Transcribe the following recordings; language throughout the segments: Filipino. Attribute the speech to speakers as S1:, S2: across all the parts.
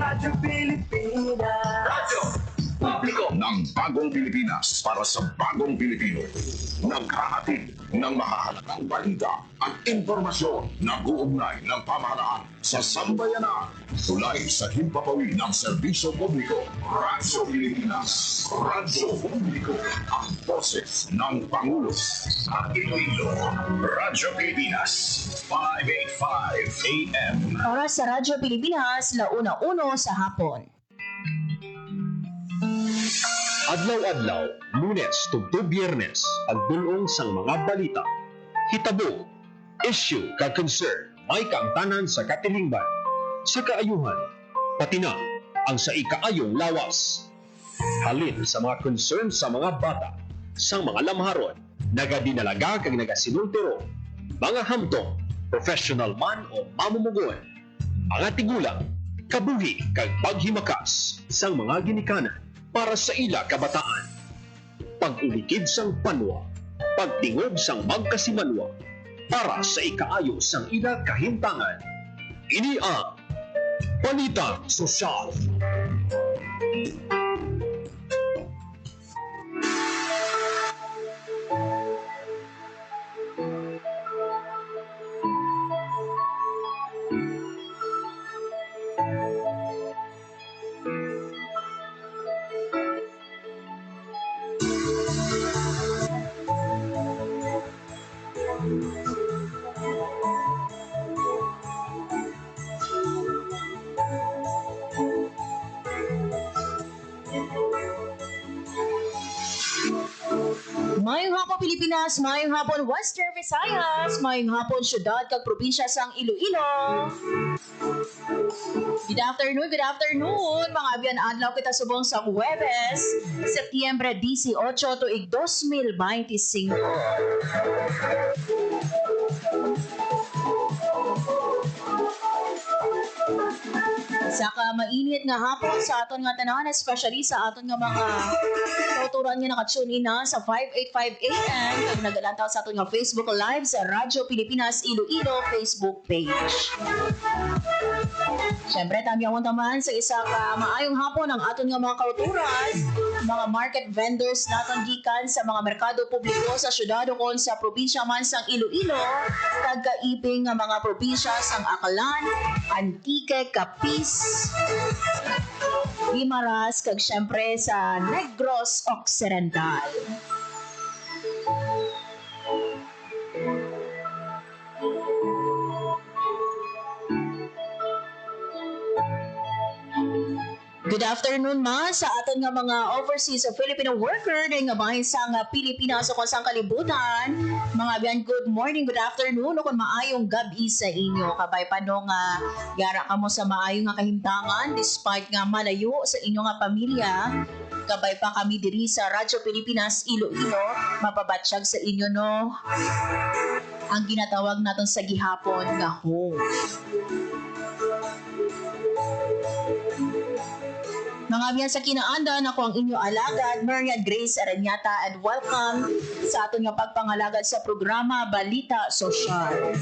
S1: Radyo Pilipinas.
S2: Radyo Publiko ng Bagong Pilipinas para sa Bagong Pilipino. Naghahatid ng mahahalagang balita at impormasyon na uugnay ng pamahalaan sa sambayanan. Tulay sa himpapawid ng serbisyo publiko. Radyo Pilipinas. Radyo Publiko. Ang boses ng Pangulo sa Iloilo. Radyo Pilipinas. 585 AM.
S3: Oras sa Radyo Pilipinas, 1:01 sa hapon.
S4: Adlaw-adlaw, Lunes tugtog Biyernes, ang dulong sang mga balita. Hitabo, issue kag concern, may kaangtanan sa katilingban, sa kaayuhan, pati na ang sa ikaayong lawas. Halin sa mga concern sa mga bata, sa mga lamharon, nagadinalaga kag nagasinultiro, mga hamtong, professional man o mamumugon, mga tigulang, kabuhi kag paghimakas sang mga ginikanan para sa ila kabataan. Pag-ulikid sang panwa, pagtingog sang magkasimanwa, para sa ikaayo sang ila kahimtangan. Ini ang Balitang Sosyal.
S3: Mayong hapon Pilipinas, mayong hapon Western Visayas, mayong hapon syudad kag probinsya sang Iloilo. Good afternoon, mga abyan adlaw kita subong sa Huwebes, Setyembre 18 tuig 2025. Saka mainit nga hapon sa aton nga tanan, especially sa aton nga mga kauturan nga naka-tune in na sa 585 AM kag nagalantaw sa aton nga Facebook Live sa Radyo Pilipinas Iloilo Facebook page. Siyempre, tamyawon taman sa isa ka maayong hapon ang aton nga mga kauturan, mga market vendors naton gikan sa mga merkado publiko sa syudad o kon sa probinsya man sang Iloilo, kag kaiping nga mga probinsya sang Aklan, Antique, Capiz, Guimaras, kag syempre sa Negros Occidental. Good afternoon ma sa aton nga mga overseas Filipino worker na nga bahin sa nga Pilipinas o kung sang kalibutan. Mga biyan, good morning, good afternoon o kung maayong gabi sa inyo. Kabay pa no nga yara ka mo sa maayong nga kahimtangan despite nga malayo sa inyo nga pamilya. Kabay pa kami diri sa Radyo Pilipinas Iloilo, mapabatsyag sa inyo no ang ginatawag naton sa gihapon nga home. Mga biyan sa kinaandan, ako ang inyo alagad, Marian Grace Aranyata, and welcome sa aton nga pagpangalagad sa programa Balita Sosyal.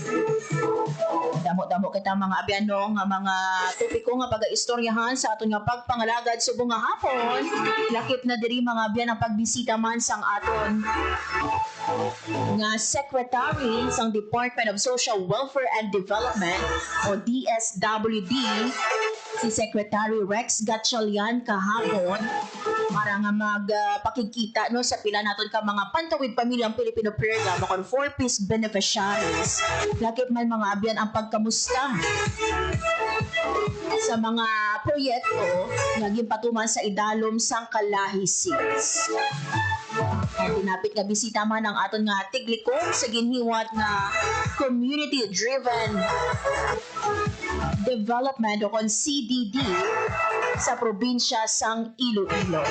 S3: Damo-damo kita mga abyan no, nga mga topiko nga pag-istoryahan sa aton nga pagpangalagad subong nga hapon. Lakip na diri mga abyan ang pagbisita man sang aton nga Secretary sang Department of Social Welfare and Development o DSWD, si Secretary Rex Gatchalian kahapon para nga magpakikita no sa pila naton ka mga pantawid pamilyang Pilipino program kon 4-piece beneficiaries. Lakip man mga abyan ang pagkamusta sa mga proyekto nga ginpatuman sa idalom sang Kalahi Seals. At tinapit nga bisita man ang aton nga tiglikon sa ginhiwat nga community-driven development o kon CDD sa probinsya sang Iloilo.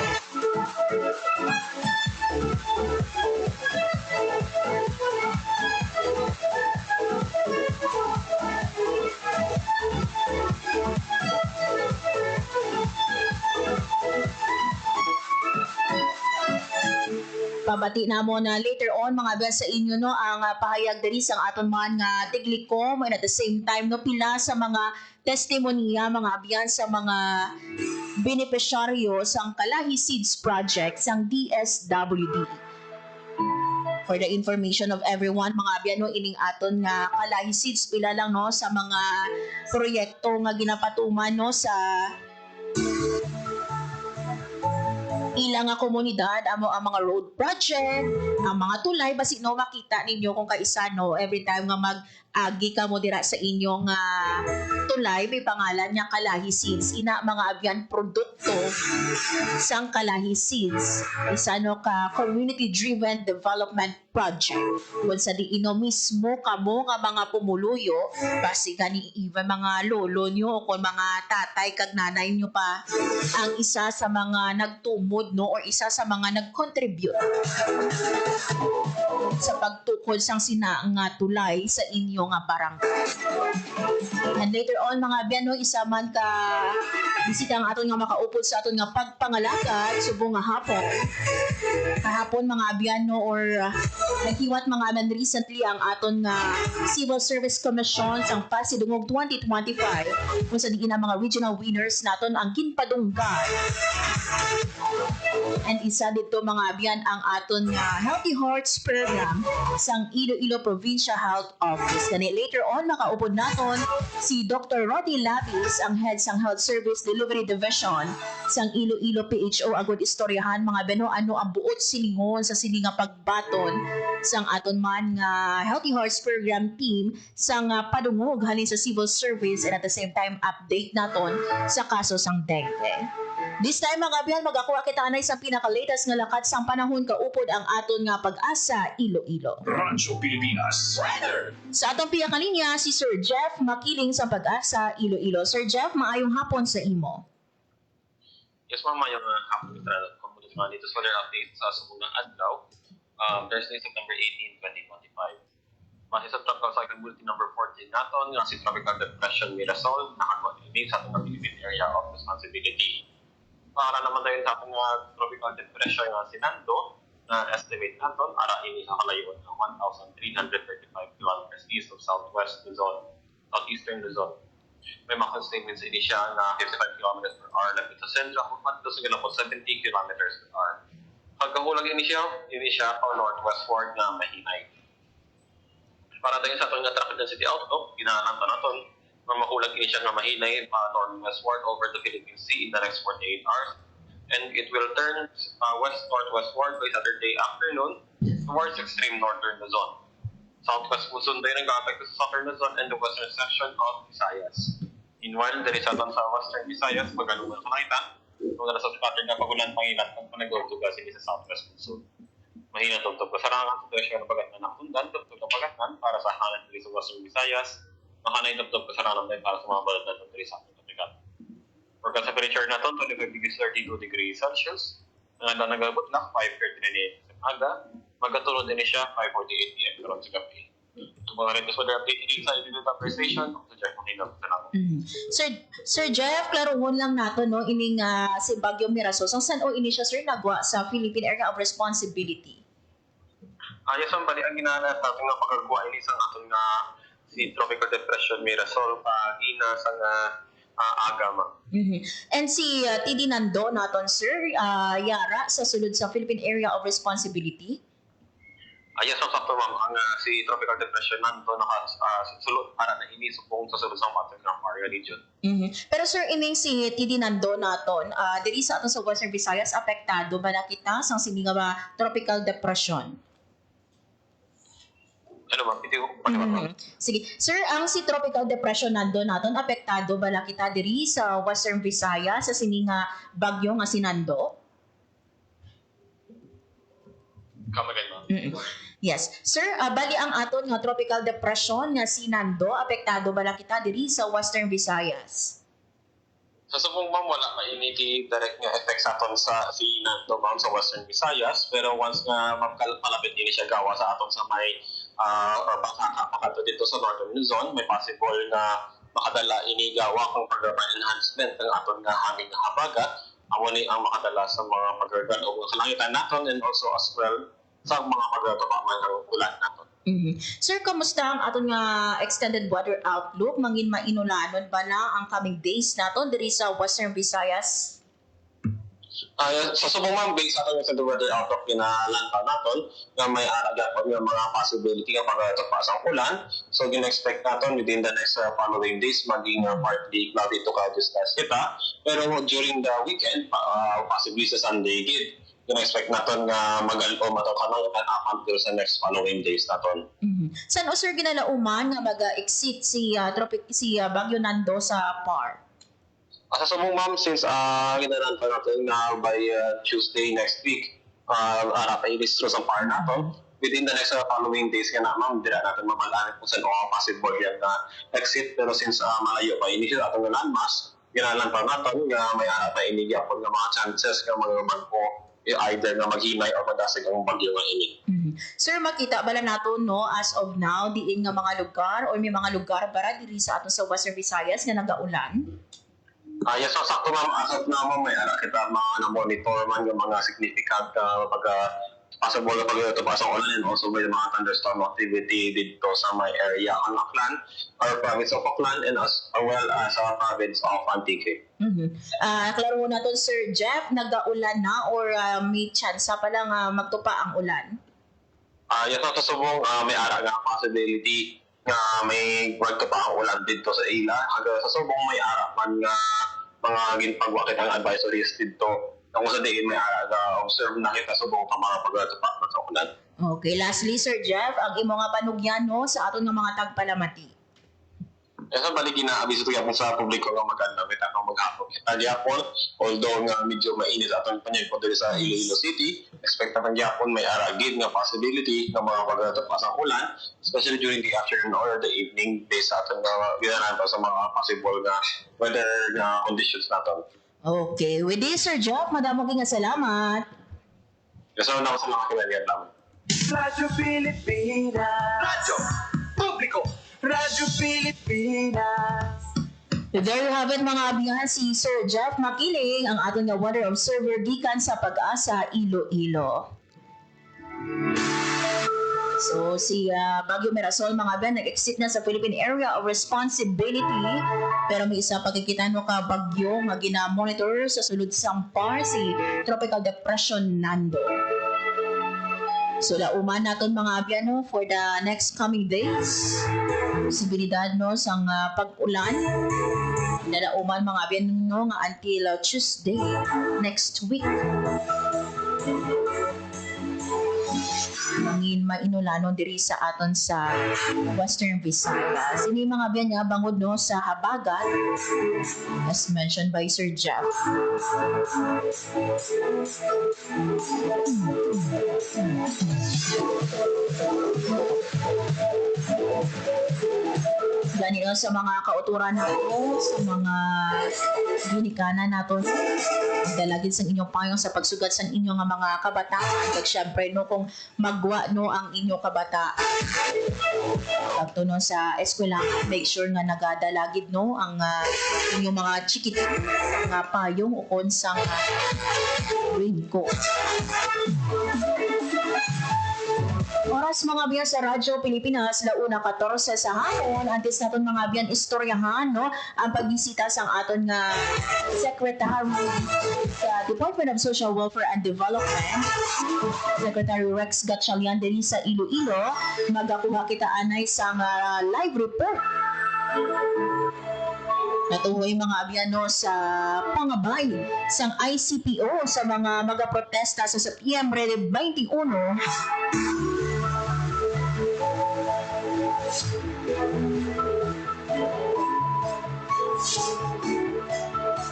S3: mabati na mo na later on mga biyan sa inyo no ang pahayag diri sa aton man nga tiglikom and at the same time no pila sa mga testimonya mga biyan sa mga benepisyaryo sang Kalahi Seeds Project sang DSWD. For the information of everyone, mga biyan no ining aton nga Kalahi Seeds pila lang no sa mga proyekto nga ginapatuman no sa ilang nga komunidad amo ang mga road project, ang mga tulay basi no makita ninyo kung kaisa no every time nga mag-agi ka mo dira sa inyong tulay may pangalan nga Kalahi Seeds. Ina mga abyan produkto sang Kalahi Seeds. Isa no ka community driven development project. Kung sa di ino mismo kamo nga mga pumuluyo basi gani even mga lolo nyo o kung mga tatay kag nanay nyo pa ang isa sa mga nagtumod no or isa sa mga nag-contribute sa pagtukod sang sina nga tulay sa inyo nga barangay. And later on mga biyan no isa man ka bisita ang aton nga makaupod sa aton nga pagpangalagad subong nga hapon. Kahapon mga biyan no or naghiwat mga man recently ang aton nga Civil Service Commission sang Pasidungog 2025 kung sa diin ang mga regional winners naton ang ginpadunggan. And isa dito mga biyan ang aton nga Healthy Hearts program sang Iloilo Provincial Health Office. Gani later on makaupod naton si Dr. Roddy Labis ang head sang Health Service Delivery Division sang Iloilo PHO agud istoryahan mga beno ano ang buot silingon sa sini nga pagbaton sang aton man nga Healthy Hearts program team sang padungog halin sa civil service and at the same time update naton sa kaso sang dengue. This time mga biyan magakuha kita anay sa pinaka-latest nga lakad sang panahon kaupod ang aton nga Pag-asa Iloilo.
S2: Radyo Pilipinas. Weather.
S3: Sa atong pinakalinya si Sir Jeff Makiling sa Pag-asa Iloilo. Sir Jeff, maayong hapon sa imo.
S5: Yes, ma'am, yung haponitra komunidad mga dito sa weather update sa sumunang adlaw. Thursday, September 18, 2025. Base sa tropical cycle bulletin number 14 naton nga si Tropical Depression Mirasol nakakuha din sa atong Philippine Area of Responsibility. Para naman tayo sa atong tropical depression nga si Nando na estimate naton ara ini sa kalayuan ng 1,335 kilometers east of southwest Luzon, southeastern Luzon. May mga statements ini siya na 55 kilometers per hour lapit sa sentro kung pato sa gilapot 70 kilometers per hour. Pagkahulag ini siya pa northwestward na mahinay. Para tayo sa atong traffic density outlook, ginahanap naton na makulag ini siya nga mahinay northwestward over the Philippine Sea in the next 48 hours. And it will turn west-northwestward by Saturday afternoon towards extreme northern Luzon. Southwest Luzon tayo nag-affect sa southern Luzon and the western section of Visayas. Meanwhile, there is sa western Visayas, magaluman sa nakita, kung nasa pattern na pagulan pangilan kung nag-ortugas ini sa southwest Luzon. Mahina tugtog kasarangan, situasyon na bagat na nakundan, tugtog na bagatnan para sa hanan dito sa western Visayas, makanay tugtog kasarangan tayo para sa mga balat na dito sa ating kapikat. Forecast temperature na ito, 25 degrees 32 degrees Celsius. Ang anda nagabot na 5:39 a.m. sa aga. Magatulog din siya 5:48 p.m. karon sa gabi. Ito mga rin weather update dito sa Iloilo Top Station. Ito Jeff Makinang. Salamat.
S3: Sir Jeff, klarohon lang nato no ining si Bagyo Mirasol. Saan o ini siya sir nagwa sa Philippine Area of Responsibility?
S5: Yes, ang bali ang ginana sa ating nga pagkagawa ini sa ating nga si Tropical Depression Mirasol pagina sa nga agama.
S3: And si TD Nando naton sir, yara sa sulod sa Philippine Area of Responsibility?
S5: Yes, so sakto ma'am, ang si Tropical Depression Nando nakasulod para na ini supong sa sulod sa ating area region.
S3: Pero sir, ining si TD Nando naton, diri sa aton sa Western Visayas, apektado ba na kita sa sininga ba tropical depression?
S5: Ano ba? Ito
S3: Sige. Sir, ang si Tropical Depression Nando naton, apektado ba na kita diri sa Western Visayas sa sininga bagyo nga si Nando?
S5: Kamagay ma'am.
S3: Yes. Sir, bali ang aton nga tropical depression nga si Nando, apektado ba na kita diri sa Western Visayas?
S5: Sa subong ma'am, wala pa initi direct nga effect sa aton sa si Nando ma'am sa Western Visayas, pero once nga malapit din siya gawa sa aton sa may or makakato dito sa Northern Luzon, may possible na makadala inigawa kung program enhancement ng aton nga hangin nga habagat. Amo ni ang makadala sa mga pagkargan o kalangitan naton and also as well sa mga pagtupa man ng ulan naton.
S3: Sir, kamusta ang aton nga extended weather outlook? Mangin mainulanon ba na ang coming days naton diri sa Western Visayas?
S5: Sa subong ma'am, based sa ating sa weather outlook kinalanta naton nga may araga po nga mga possibility nga pagtupa sa ulan. So gina-expect naton within the next following days maging partly cloudy to cloudy skies kita. Pero during the weekend, possibly sa Sunday gid, gina-expect naton nga mag-alpo matokanang apan pero sa next following days naton.
S3: San o sir ginalauman nga mag-exit si Bagyo Nando sa PAR?
S5: Sa subong ma'am, since ginalanta natin na by Tuesday next week, pa-ilistro sa par natin, within the next following days nga na ma'am, dira natin mabalaan kung saan ang possible yan na exit. Pero since malayo pa ini siya atong landmass, ginalanta natin nga may pa ini gyapon nga mga chances nga mga bagpo either nga maghimay o madasig ang bagyo nga ini.
S3: Sir, makita bala nato no as of now diin nga mga lugar or may mga lugar para diri sa aton sa Western Visayas nga nagaulan?
S5: Yes, so sakto ma'am, as of now ma'am, may kita mga na-monitor man yung mga significant possible na pagkatupa sa ulan and also may mga thunderstorm activity dito sa may area ng Aklan or province of Aklan and as well as sa province of Antique.
S3: Klaro na to Sir Jeff, nagaulan na or may chance pa lang magtupa ang ulan?
S5: Yes, so subong may ara nga possibility nga may magtupa ang ulan dito sa ila. Hanggang sa subong may ara man nga mga ginpagwakit ang advisories dito. Kung sa diin may observe na kita subong ka mga pagtupa sa ulan.
S3: Okay, lastly Sir Jeff, ang imo nga panugyan no sa aton nga mga tagpalamati.
S5: Sa balik ginaabiso to yapon sa publiko nga maganda kita kang maghapon. Kita yapon, although nga medyo mainit atong panyag po diri sa Iloilo City, expect naman yapon may aragid nga possibility ng mga pagtupa sa ulan, especially during the afternoon or the evening based sa aton nga ginanan sa mga possible nga weather nga conditions naton.
S3: Okay, with this Sir Jeff, madamo nga salamat.
S5: Kasi na ako sa mga kinalian namin.
S1: Radyo Pilipinas. Radyo Publiko. Radyo Pilipinas.
S3: There you have it mga abiyahan, si Sir Jeff Makiling, ang ating nga weather observer gikan sa Pag-asa, Iloilo. So si Bagyo Mirasol mga abiyahan, nag-exit na sa Philippine Area of Responsibility, pero may isa pagkikita no ka bagyo nga gina-monitor sa sulod sang PAR, si Tropical Depression Nando. So lauman naton mga abyan no for the next coming days. Posibilidad no sang pag-ulan. Nalauman mga abyan no nga until Tuesday next week. Mangin mainulanon diri sa aton sa Western Visayas. Ini mga abyan nga bangod no sa habagat as mentioned by Sir Jeff. Ganito sa mga kauturan nato, sa mga ginikanan nato, dalagin sa inyong payong sa pagsugat sa inyong mga kabataan. Kag syempre no kung magwa no ang inyong kabataan. Pagto no sa eskwela, make sure nga nagadalagid no ang inyong mga chikit nga payong ukon sang raincoat. Oras mga biyan sa Radyo Pilipinas, launa 14 sa hapon. Antes naton mga biyan istoryahan no ang pagbisita sang aton nga Secretary sa Department of Social Welfare and Development, Secretary Rex Gatchalian diri sa Iloilo. Magakuha kita anay sa live report. Natuhoy mga abyano sa pangabay sang ICPO sa mga magaprotesta sa Setyembre 21.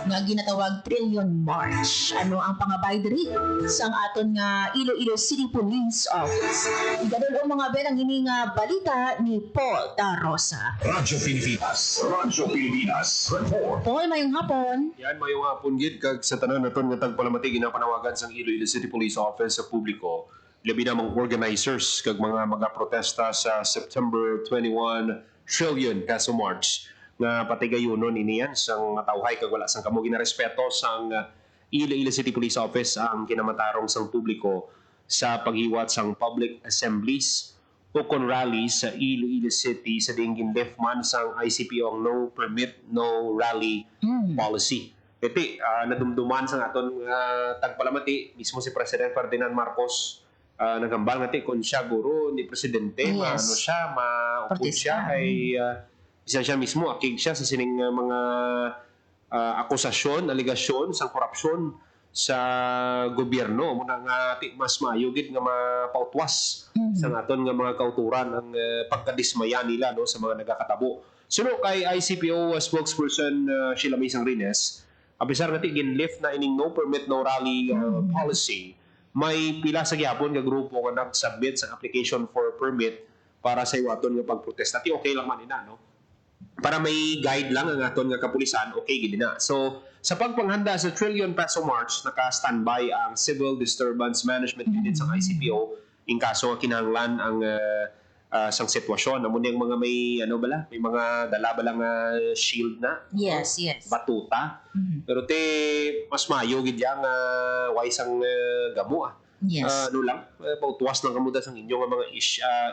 S3: Nga ginatawag Trillion March. Ano ang pangabay diri sang aton nga Iloilo City Police Office. Igadol mga ben ang ini nga balita ni Paul Tarosa.
S2: Radyo Pilipinas. Radyo Pilipinas. Report.
S3: Paul, mayong hapon.
S4: Yan, mayong hapon gid kag sa tanan naton nga tagpalamati ginapanawagan sang Iloilo City Police Office sa publiko. Labi na mga organizers kag mga magaprotesta sa September 21 Trillion Peso March nga patigayonon iniyan sang tawhay kag wala sang kamo ginarespeto sang Iloilo City Police Office ang kinamatarong sang publiko sa paghiwat sang public assemblies o kon rallies sa Iloilo City sa dinggin man sang ICPO ang no permit, no rally policy. Iti, nadumduman sa aton tagpalamati mismo si President Ferdinand Marcos nagambal nga ti kung siya guro ni Presidente,
S3: Yes.
S4: maano siya, maupod
S3: Protesta.
S4: siya ay isa siya mismo, akig siya sa sining mga akusasyon, aligasyon sa korupsyon sa gobyerno. Muna nga ti mas mayugid nga mapautwas sa aton nga mga kauturan ang pagkadismaya nila no, sa mga nagakatabo. Suno kay ICPO spokesperson Sheila May Sangrines, abisar nga ti ginlift na ining no permit, no rally policy, may pila sa gyapon nga grupo nga nag-submit sa application for permit para sa iwaton nga pagprotesta. Ti okay lang man ina, no? Para may guide lang ang aton nga kapulisan, okay gid na. So sa pagpanghanda sa trillion peso march, naka-standby ang Civil Disturbance Management Unit sa ICPO in kaso nga kinahanglan ang sang sitwasyon. Amo yung mga may ano bala, may mga dala balang shield na,
S3: Yes.
S4: batuta. Pero te mas mayo gid yang wise ang gamo.
S3: Yes.
S4: Ano lang, pautuwas lang kamo sang inyo nga mga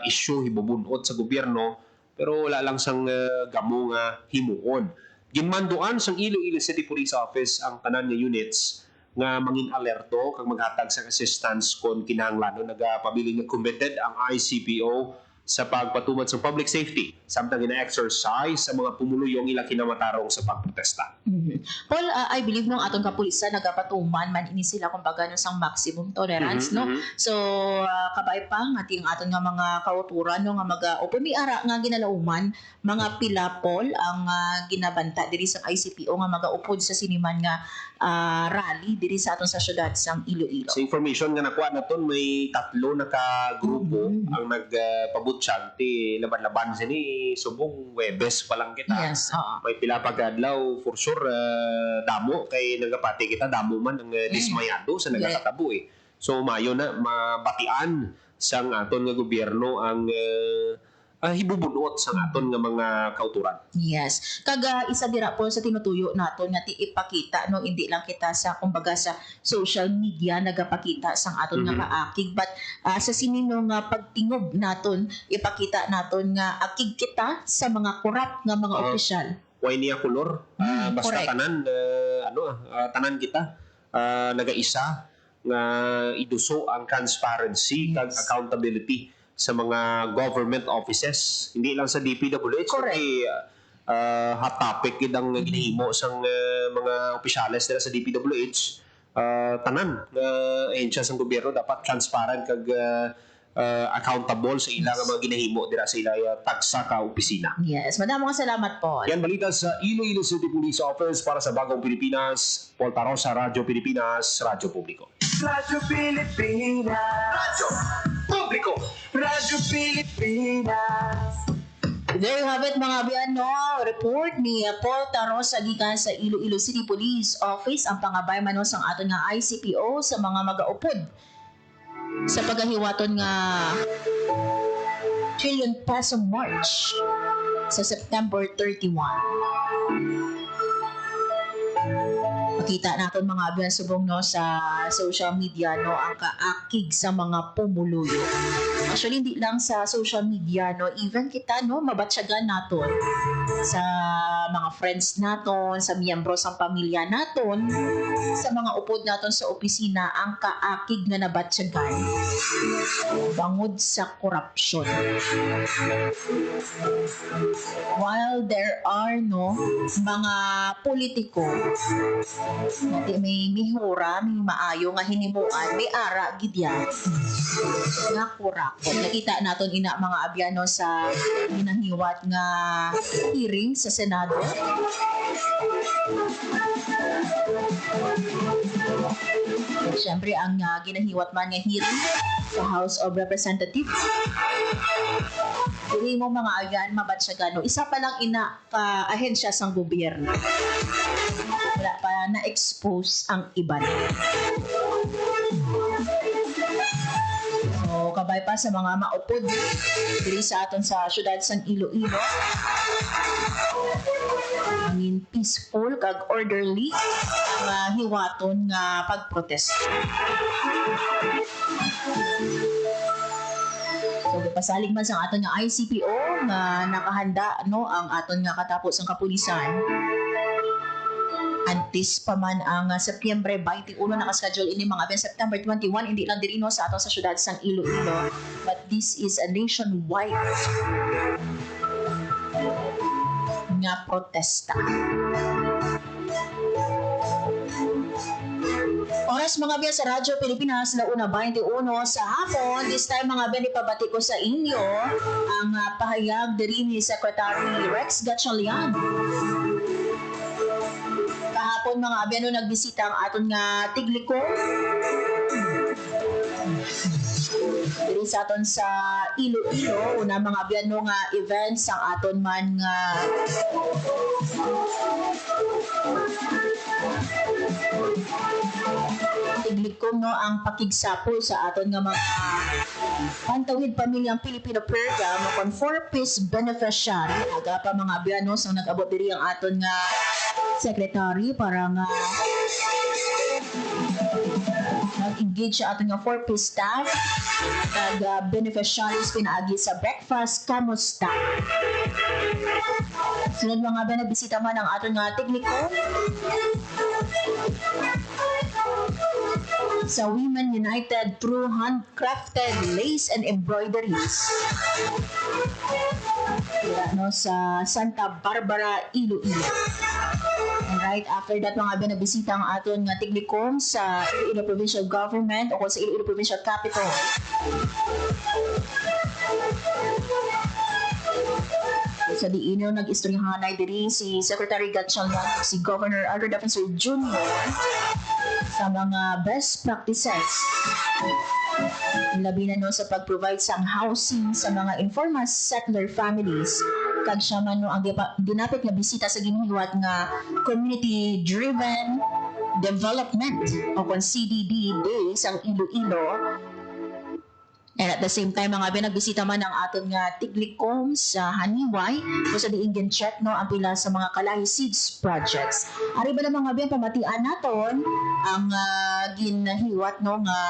S4: issue hibubunot sa gobyerno, pero wala lang sang gamo nga himuon. Ginmanduan sang Iloilo City Police Office ang tanan nga units nga mangin alerto kag maghatag sa assistance kon kinahanglan. Nagapabili nga committed ang ICPO sa pagpatubad sa public safety samtang ina-exercise sa mga pumuluyong ila kinamatarong sa pagprotesta.
S3: Paul, I believe nung atong kapulisan nagapatuman man ini sila kumbaga no sang maximum tolerance no. So kabay pa nga ting aton nga mga kauturan no nga maga o pumiara nga ginalauman mga pila Paul ang ginabanta diri sa ICPO nga magaupod sa siniman nga rally diri sa aton sa syudad sang Iloilo.
S4: Sa information nga nakuha naton, may 3 na ka grupo ang nagpabutyag ti laban-laban sini subong Webes pa lang kita.
S3: Yes, oo.
S4: May pila pagkadlaw for sure damo kay nagapati kita damo man ang dismayado sa nagakatabo eh. So mayo na mabatian sang aton nga gobyerno ang hibubunot sa aton nga mga kauturan.
S3: Yes. Kaga isa dira po sa tinutuyo naton nga ti ipakita no hindi lang kita sa kumbaga sa social media nagapakita sang aton nga kaakig but sa sinino nga pagtingob naton ipakita naton nga akig kita sa mga korap nga mga opisyal.
S4: Way niya kolor basta
S3: correct.
S4: tanan tanan kita nagaisa nga iduso ang transparency kag accountability sa mga government offices, hindi lang sa DPWH.
S3: Correct.
S4: Kundi hot topic idang ginahimo sang mga opisyales nila sa DPWH. Tanan ahensya sang gobyerno dapat transparent kag accountable sa ilang mga ginahimo dira sa ilang tagsa ka opisina.
S3: Yes, madamo nga salamat po.
S4: Yan balita sa Iloilo City Police Office para sa Bagong Pilipinas. Paul Tarosa, Radyo Pilipinas, Radyo Publiko.
S1: Radyo Pilipinas. Radyo Publiko. Radyo Pilipinas.
S3: There you have it mga biyano. Report ni Paul Tarosa gikan sa Iloilo City Police Office ang pangabay manos ang aton nga ICPO sa mga magaupod sa pagahiwaton nga trillion peso march sa September 31. Makita natin mga abiyan subong no sa social media no ang kaakig sa mga pumuluyo. Actually hindi lang sa social media no, even kita no mabatsyagan naton sa mga friends naton, sa miyembro sa pamilya naton, sa mga upod naton sa opisina ang kaakig nga nabatsyagan bangod sa korupsyon. While there are no mga politiko may mihura, may maayo nga hinimuan, may ara gidya nga kurakot. Nakita naton ina mga abyano sa ginahiwat nga hearing sa Senado. Siyempre ang ginahiwat man nga hearing sa House of Representatives. Hindi mo mga ayan mabatsyagan. Isa pa lang ina ka ahensya sang gobyerno. Wala pa na-expose ang iba. So, kabay pa sa mga maupod diri sa aton sa syudad sang Iloilo. Angin peaceful kag orderly ang hiwaton nga pagprotesta. So, pasalig man sa aton nga ICPO nga nakahanda ang aton nga katapos ang kapulisan. Antes pa man ang Setyembre 21 nakaschedule ini mga event September 21 hindi lang diri sa aton sa syudad sang Iloilo, but this is a nationwide nga protesta. Oras mga biya sa Radyo Pilipinas, 1:21 sa hapon. This time mga biya, ipabati ko sa inyo ang pahayag diri ni Secretary Rex Gatchalian. Kahapon mga biya, nagbisita ang aton nga Tigliko. Diri sa aton sa Iloilo, una mga biya nga events ang aton man nga Tiglikom ang pakigsapol sa aton nga mga Pantawid Pamilyang Pilipino program kon 4-piece beneficiary aga pa mga biyanos ang nag-abot diri ang aton nga secretary para nga nag-engage sa aton nga 4-piece staff kag beneficiaries pinaagi sa breakfast kamusta. Sunod mga biya, nagbisita man ang aton nga Tiglikom sa Women United through handcrafted lace and embroideries sa Santa Barbara, Iloilo. And right after that mga binabisita ang aton nga Tiglikom sa Iloilo Provincial Government o sa Iloilo Provincial Capital. Sa diinaw nag-istoryahanay diri si Secretary Gatchalian, si Governor Alfred Defensor Jr. sa mga best practices. Labi na sa pag-provide sang housing sa mga informal settler families. Kag siya man ang dinapit nga bisita sa ginihiwat nga community-driven development o kung CDD Days ang Iloilo. And at the same time, mga binagbisita man ang aton nga Tiglikom sa Haniway kung sa diing check ang pila sa mga Kalahi Seeds projects. Ari ba na mga biyan pamatian naton ang ginahiwat nga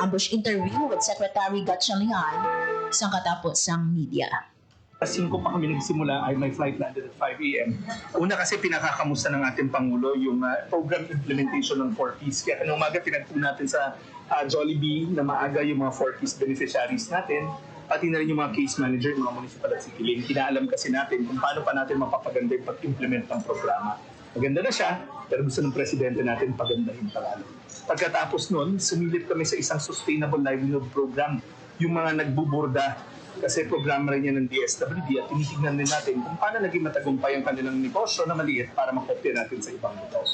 S3: ambush interview with Secretary Gatchalian sa katapos sang media.
S6: 5 pa kami nagsimula ay may flight landed at 5 a.m. Una kasi pinakakamusta ng ating Pangulo yung program implementation ng 4Ps. Kaya kanong umaga pinagpo natin sa Jollibee na maaga yung mga 4Ps beneficiaries natin, pati na rin yung mga case manager, mga municipal at city lane. Kinaalam kasi natin kung paano pa natin mapapaganda yung pag-implement ng programa. Maganda na siya, pero gusto ng presidente natin pagandahin palalo. Pagkatapos nun, sumilip kami sa isang sustainable livelihood program, yung mga nagbuburda. Kasi programa rin yan ng DSWD at tinitignan din natin kung paano naging matagumpay ang kanilang negosyo na maliit para makopya natin sa ibang lugar.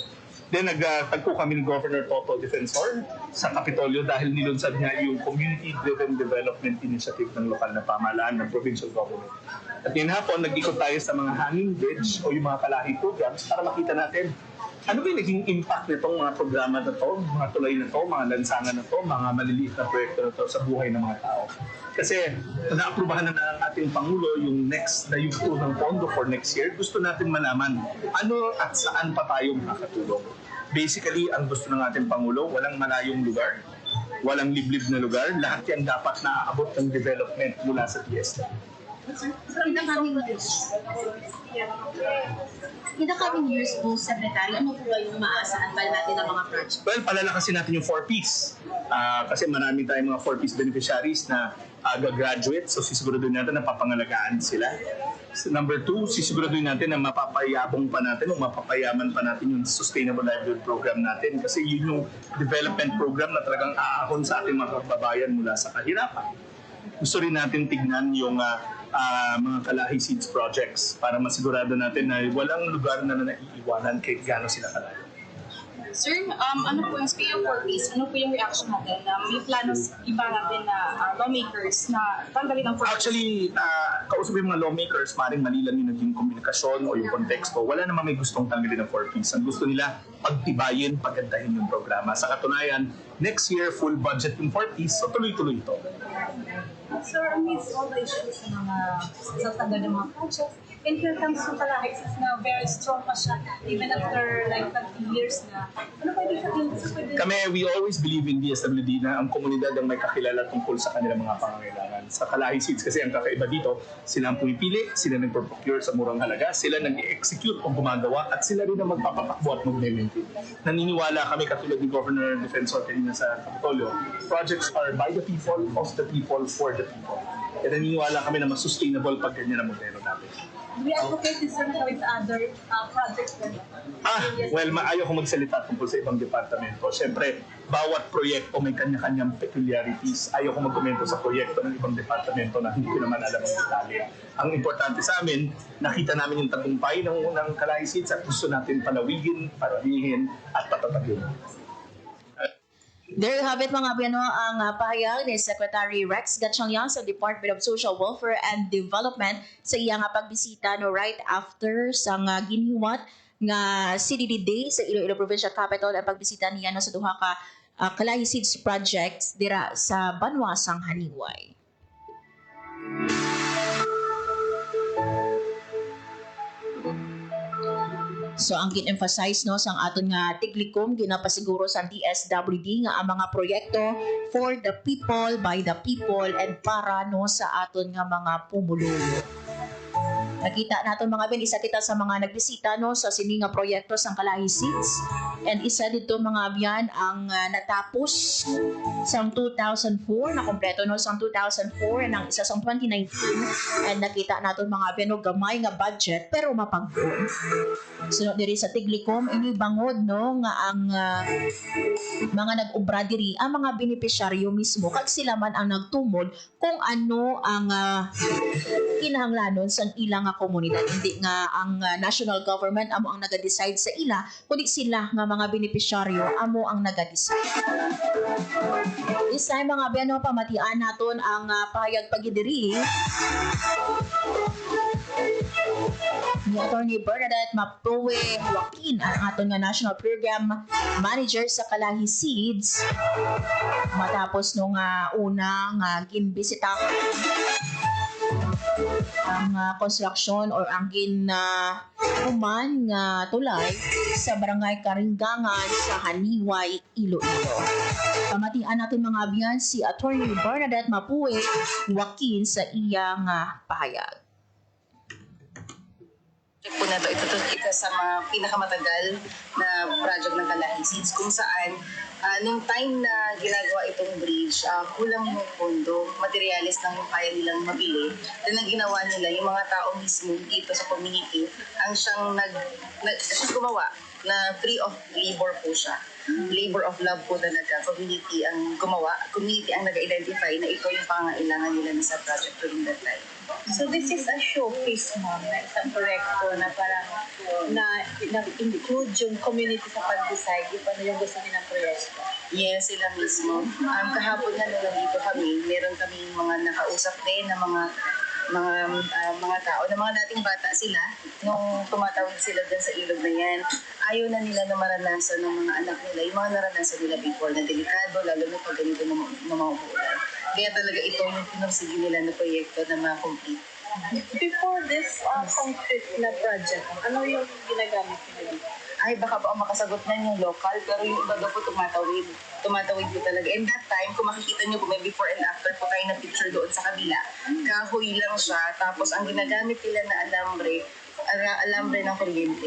S6: Then nagtagpo kami ni Governor Toto Defensor sa Kapitolyo dahil nilunsad niya yung Community-Driven Development Initiative ng lokal na pamahalaan ng provincial government. At yun hapon, nag-ikot tayo sa mga hanging bridge o yung mga kalahi programs para makita natin ano ba yung naging impact nitong mga programa na to, mga tulay na to, mga lansangan na to, mga maliliit na proyekto na to sa buhay ng mga tao. Kasi na-aprobahan na ng ating Pangulo yung next na yugto ng pondo for next year. Gusto natin malaman ano at saan pa tayo makakatulong. Basically, ang gusto ng ating Pangulo, walang malayong lugar, walang liblib na lugar, lahat yan dapat naaabot ng development mula sa TSD.
S7: In the coming years po, Secretary, ano po ba yung maaasahan ba natin ng mga project?
S6: Well, palalakasin natin yung 4Ps. Kasi marami tayong mga 4Ps beneficiaries na gagraduate, so sisiguraduhin natin na papangalagaan sila. So, number 2, sisiguraduhin natin na mapapayabong pa natin o mapapayaman pa natin yung Sustainable Livelihood Program natin kasi yun yung development program na talagang aahon sa ating mga kababayan mula sa kahirapan. Gusto rin natin tignan yung mga Kalahi Seeds projects para masigurado natin na walang lugar na naiiwanan kahit gaano sila kalayo.
S7: Sir, ano po yung speaking of 4Ps, ano po yung reaction natin na may planos iba natin na lawmakers na tanggalin ang 4Ps?
S6: Actually, kausapin yung mga lawmakers, maaaring mali lang yung naging komunikasyon o yung konteksto. Wala naman may gustong tanggalin ng 4Ps. Ang gusto nila, pagtibayin, pagandahin yung programa. Sa katunayan, next year, full budget yung 4Ps, so tuloy-tuloy ito.
S8: Sir, amidst all the issues ng mga sa tagal ng mga projects, and here comes yung Kalahexis na very strong pa siya even after like 30 years na. Ano pwede sabihin? So, pwede
S6: Kami, we always believe in DSWD na ang komunidad ang may kakilala tungkol sa kanilang mga pangangailangan. Sa Kalahi Seeds kasi ang kakaiba dito, sila ang pumipili, sila nagpo-procure sa murang halaga, sila nag-execute o gumagawa, at sila rin ang magpapatakbo at mag-maintain. Naniniwala kami, katulad ni Governor Defensor kanina sa Kapitolyo, projects are by the people, of the people, for the people. At naniniwala kami na mas sustainable pag ganyan ang modelo natin.
S8: we advocate this with other projects.
S6: Well, ayaw ko magsalita tungkol sa ibang departamento. Siyempre, bawat proyekto may kanya-kanyang peculiarities. Ayaw ko magkomento sa proyekto ng ibang departamento na hindi ko naman alam ang detalye. Ang importante sa amin, nakita namin yung tagumpay ng unang Kalahi Seeds at gusto natin palawigin, paramihin, at patatagin.
S3: There you have it mga biyano, ang pahayag ni Secretary Rex Gatchalian sa Department of Social Welfare and Development sa iyang pagbisita no right after sa ginhiwat nga CDD Day sa Iloilo Provincial Capital ang pagbisita niya no sa duha ka Kalahi Seeds projects dira sa Banwasang Haniway. So ang gin-emphasize no sang aton nga tiglikom ginapasiguro sa DSWD nga ang mga proyekto for the people, by the people, and para no sa aton nga mga pumuluyo. Nakita natin mga ben, isa kita sa mga nagbisita no sa sini nga proyekto sang Kalahi Seeds, and isa dito mga biyan ang natapos sang 2004, na kompleto no sang 2004, and ang isa sang 2019, and nakita natin mga ben no gamay nga budget pero mapagbuon. Sunod diri sa Tiglikom ini bangod no nga ang mga nag-obra diri ang mga benepisyaryo mismo kag sila man ang nagtumod kung ano ang kinahanglanon sa ilang nga komunidad. Hindi nga ang national government amo ang naga-decide sa ila, kundi sila nga mga benepisyaryo amo ang naga-decide. Isa mga biyano, pamatian naton ang pahayag pagidiri ni Attorney Bernadette Mapuwe Joaquin, ang aton nga National Program Manager sa Kalahi Seeds, matapos nung unang ginbisita ang construction or ang human nga tulay sa Barangay Karinggangan sa Haniway, Iloilo. Pamatian natin mga abiyan si Attorney Bernadette Mapuwe Joaquin sa iyang pahayag.
S9: Po na ito sa mga pinakamatagal na project ng Kalahi Seeds kung saan nung time na ginagawa itong bridge, kulang yung pondo, materialis lang yung kaya nilang mabili. Then ang ginawa nila, yung mga tao mismo dito sa community, ang siyang gumawa na free of labor po siya. Labor of love po talaga. Community ang gumawa, community ang nag-identify na ito yung pangailangan nila sa project during that time.
S8: So this is a showcase, ma'am, na isang proyekto na parang na-include yung community sa pag-decide kung ano yung gusto nilang proyekto.
S9: Yes, sila mismo. Kahapon na nung nandito kami, meron kami mga nakausap din na mga tao, na mga dating bata sila, nung tumatawid sila dyan sa ilog na yan, ayaw na nila na maranasan ng mga anak nila, yung mga naranasan nila before na delikado, lalo na pag ganito na mga umuulan. Kaya talaga ito yung pinursige nila na proyekto na ma-complete.
S8: Before this concrete na project, ano yung ginagamit nila?
S9: Ay, baka pa ang makasagot na yung local, pero yung iba daw po tumatawid. Tumatawid po talaga. And that time, kung makikita nyo po may before and after po tayo na picture doon sa kabila, kahoy lang siya, tapos ang ginagamit nila na alambre ng kuryente.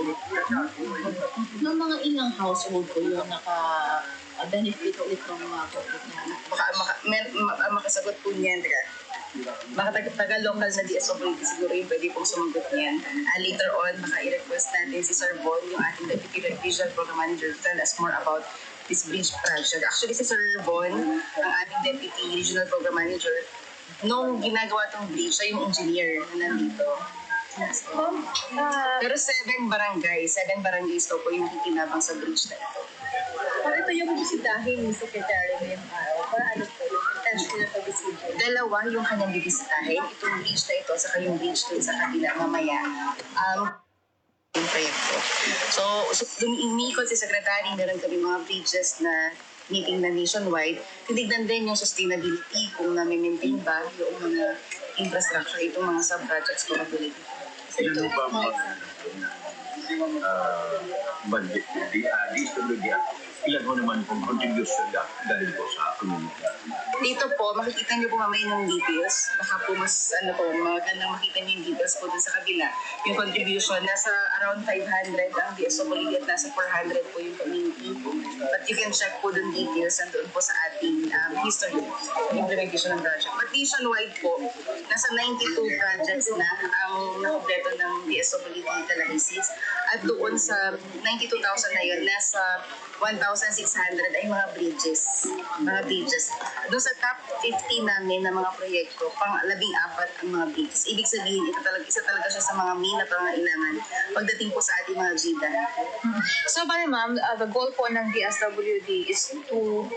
S3: Ng mga ingang household ko yung naka-benefit ulit ng mga corporate na.
S9: Makasagot po niyan, mga taga-local na DSWD siguro yung pwede pong sumagot niyan. Later on, baka i-request natin si Sir Bon, yung ating Deputy Regional Program Manager, to tell us more about this bridge project. Actually, si Sir Bon, ang ating Deputy Regional Program Manager, nung ginagawa tong bridge, siya yung engineer na nandito. Pero 7 barangays po yung kikinabang sa bridge na ito.
S8: Ito yung bisitahin ni Secretary ngayong araw. Para ano po, yung intention na pag-bisita?
S9: Dalawa yung kanyang bibisitahin. Itong bridge na ito, saka yung bridge dun sa kabila mamaya. Yung proyekto. So umiikot si Secretary, meron kami mga bridges na meeting na nationwide, tinignan din yung sustainability kung na-maintain ba yung mga infrastructure, itong mga sub-projects ko ability.
S10: Sino ba budget DSWD ilan ho naman kung contribution dahil po sa community?
S9: Dito po, makikita niyo po mamaya ng details. Baka po mas, magandang makita niyo yung details po dun sa kabila. Yung contribution, nasa around 500 ang DSWD at nasa 400 po yung community. But you can check po dun details nandun po sa ating history, implementation ng project. But nationwide po, nasa 92 projects na ang nakompleto ng DSWD Calahisi's. At doon sa 92,000 na yun, nasa 1,600 ay mga bridges. Doon sa top 50 namin na mga proyekto, pang-14 ang mga bridges. Ibig sabihin, isa talaga siya sa mga main na pangailangan pagdating po sa ating mga GIDA.
S7: So, bali ma'am, the goal po ng DSWD is to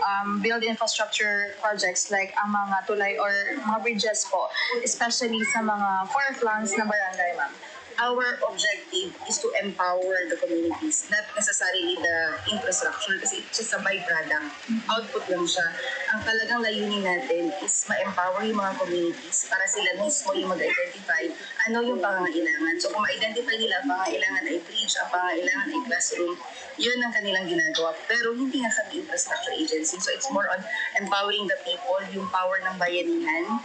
S7: build infrastructure projects like ang mga tulay or mga bridges po, especially sa mga far-flungs na barangay, ma'am.
S9: Our objective is to empower the communities, not necessarily the infrastructure kasi it's just a byproduct. Output lang siya. Ang talagang layunin natin is ma-empower yung mga communities para sila mismo yung mag-identify ano yung pangangailangan. So kung ma-identify nila ang pangangailangan ay bridge, ang pangangailangan ay classroom, yun ang kanilang ginagawa. Pero hindi nga kami infrastructure agency. So it's more on empowering the people, yung power ng bayanihan,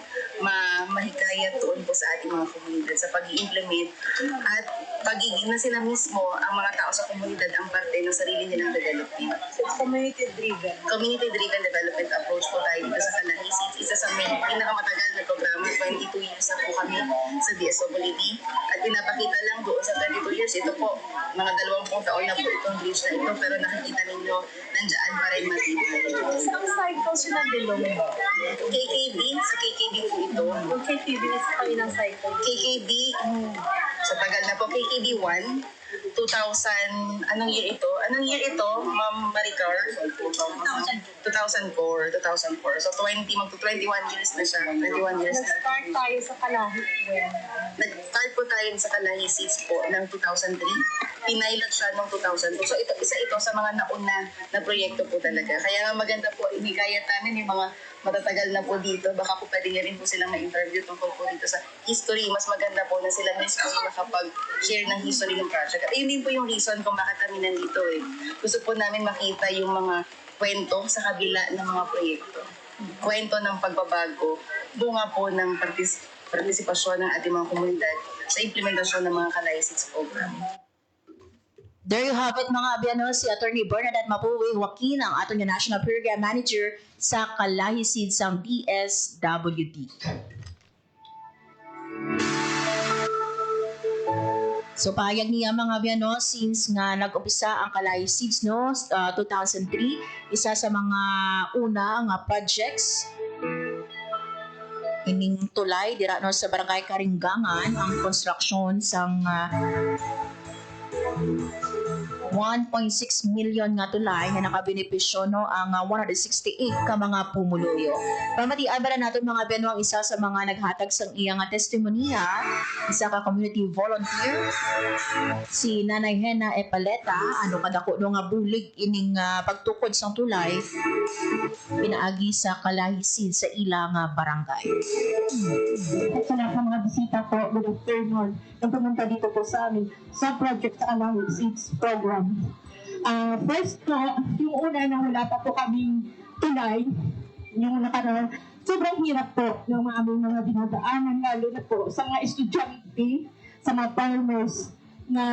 S9: mahikayat doon po sa ating mga komunidad sa pag-i-implement at pagiging na sila mismo ang mga tao sa komunidad ang parte ng sarili nilang development.
S8: So, community-driven.
S9: Community-driven development approach po tayo dito sa Calahisi's. Isa sa pinakamatagal na programa, 22 years na po kami sa DSWD. At pinapakita lang doon sa 22 years, ito po, mga 20 taon na po itong bridge na ito, pero nakikita ninyo, nandiyan pa rin matibay.
S8: Saan cycles yun ang bilong mo?
S9: KKB, sa KKB po ito.
S8: Yung KTV is pa ilang cycle?
S9: KKB, sa tagal na po, KKB 1, 2000, anong year ito? Anong year ito, Ma'am Maricar? 2004. So 21 years na siya. 21 years na.
S8: Nag-start tayo sa Kalahi.
S9: Nag-start po tayo sa Calahisi's po ng 2003. Pinilot siya noong 2002. So isa ito sa mga nauna na proyekto po talaga. Kaya nga maganda po, inigayat namin yung mga matatagal na po dito. Baka po pwede niya rin po silang ma-interview tungkol po dito sa history. Mas maganda po na sila mismo makapag-share ng history ng project. At yun din po yung reason kung bakit kami nandito eh. Gusto po namin makita yung mga kwento sa kabila ng mga proyekto. Kwento ng pagbabago, bunga po ng partisipasyon ng ating mga komunidad sa implementasyon ng mga Calahisi's program.
S3: There you have it mga abiyano, si Attorney Bernadette Mapuwe Joaquin, ang ating National Program Manager sa Calahisi's ng DSWD. So payag niya mga abiyano, since nga nag-umpisa ang Calahisi's 2003, isa sa mga una nga projects ining tulay dira sa Barangay Karinggangan ang construction sang 1.6 million nga tulay nga nakabenepisyo ang 168 ka mga pumuluyo. Pamatian ba na natin mga abiyano ang isa sa mga naghatag sang iyang testimonya, isa ka community volunteer, si Nanay Hena Epaleta, kadako nga bulig ining pagtukod sang tulay pinaagi sa Calahisi's sa ilang barangay.
S11: Sa mga bisita po, good afternoon, nang pumunta dito po sa amin sa project sa Calahisi's program. First po, yung una na wala pa po kaming tulay, yung sobrang hirap po ng aming mga dinadaanan, lalo na po sa mga estudyante, sa mga farmers na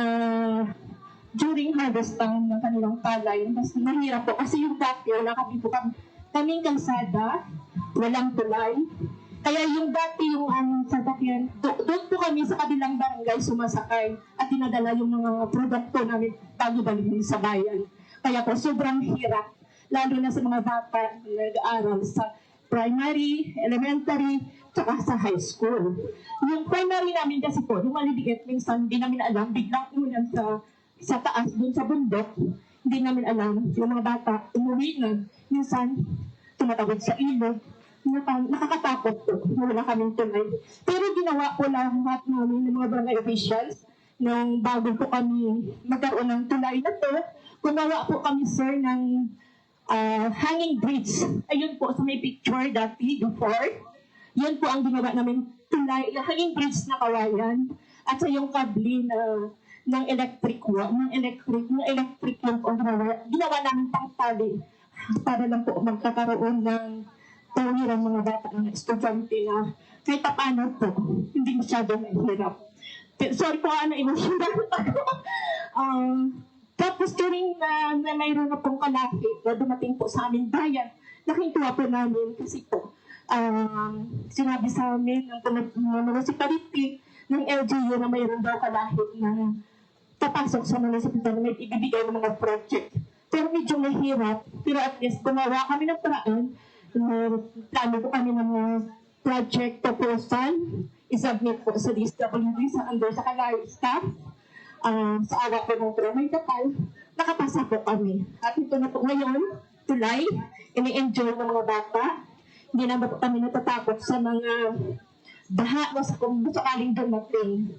S11: during harvest time ng kanilang palay, mas mahirap po kasi yung dati wala kaming kalsada, walang tulay. Kaya yung dati yung aming sasakyan, doon po kami sa kabilang barangay sumasakay at dinadala yung mga produkto namin bago balik sa bayan. Kaya po sobrang hirap, lalo na sa mga bata na nag-aaral sa primary, elementary, tsaka sa high school. Yung primary namin kasi po, yung maliliit, minsan hindi namin alam, biglang ulan sa taas, dun sa bundok, hindi namin alam, yung mga bata, umuwi na, minsan tumatawid sa ilog, nakakatakot po, wala kaming tulay. Pero ginawa po lahat namin ng mga barangay officials nung bago po kami magkaroon ng tulay na to. Gumawa po kami, sir, ng hanging bridge. Ayun po sa may picture dati before. Yun po ang ginawa namin tulay, yung hanging bridge na kawayan. At sa yung kable ng electric yung ginawa namin pang tali para lang po magkakaroon ng tawir ang mga bata ng estudyante na kahit paano po, hindi masyadong mahirap. Sorry po, emotional ako. Tapos during na mayroon na pong kalapit na dumating po sa aming bayan, nakintuwa po namin kasi po, sinabi sa amin ng municipality ng LGU na mayroon daw kalahit na papasok sa municipality na may ibibigay ng mga project. Pero medyo mahirap, pero at least gumawa kami ng paraan. Plano po kami ng project proposal, isubmit po sa DSWD sa under sa kalahit staff. Sa awa po ng may kapal, nakapasa po kami. At ito na po ngayon, tulay, ini-enjoy ng mga bata. Hindi na po kami natatakot sa mga baha o kung sakaling dumating.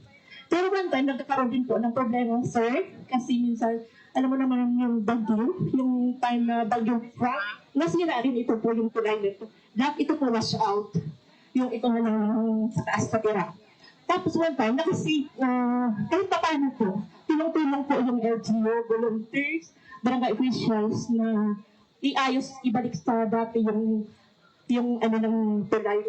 S11: Pero one time, nagkakaroon din po ng problema, sir. Kasi minsan, alam mo naman yung bagyo, yung time na bagyo Frank, nasira rin ito po yung tulay nito. Lahat ito po wash out. Yung ito na lang sa taas na tira. Tapos one time, kahit pa paano po, tulong-tulong po yung LGU, volunteers, barangay officials na ibalik sa dati yung ng tulay.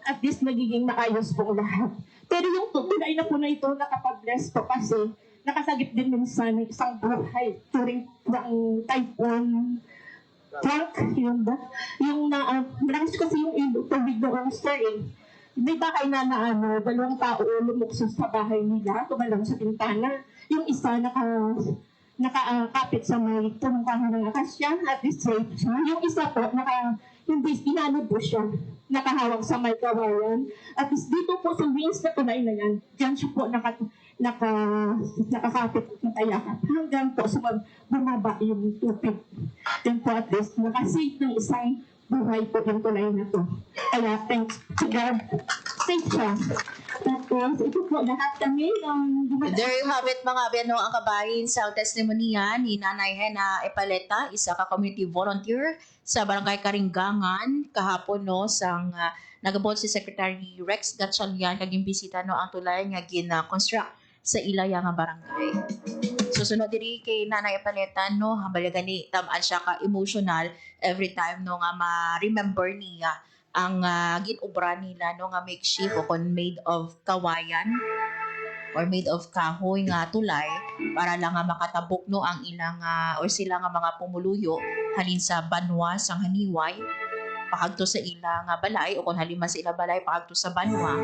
S11: At least magiging maayos po lahat. Pero yung tulay na po na ito, nakapag-bless po kasi nakasagip din minsan ng isang buhay during ang typhoon Frank, yun ba? Yung malakas kasi yung tubig doon, sir, May bahay na dalawang tao lumukso sa bahay nila, tumalang sa pintana. Yung isa nakakapit sa may punong kahoy ng akasya at straight siya. Yung isa po, hindi inano po siya, nakahawak sa may kawayan. At dito po sa wings na tulay na yan, dyan siya po nakakapit at nakayakat. Hanggang po sa bumaba yung tubig. Yan po at least nakasave ng isang buhay po yung tulay na to. Kaya thanks to God, safe siya. Tapos ito po lahat kami
S3: There you have it mga biyano ang kabahin sa testimonya ni Nanay Hena Epaleta, isa ka community volunteer sa Barangay Karinggangan kahapon sang nagabot si Secretary Rex Gatchalian kaging bisita ang tulay nga gina-construct sa Ilaya nga barangay. Susunod diri kay Nanay Epaleta habal gani tamaan siya ka emotional every time nga ma-remember niya ang ginobra nila nga makeshift o made of kawayan or made of kahoy nga tulay para lang nga makatabok ang ilang or sila nga mga pumuluyo halin sa banwa sang Haniway pahagto sa ilang balay o kung halima sa ilang balay pahagto sa banwa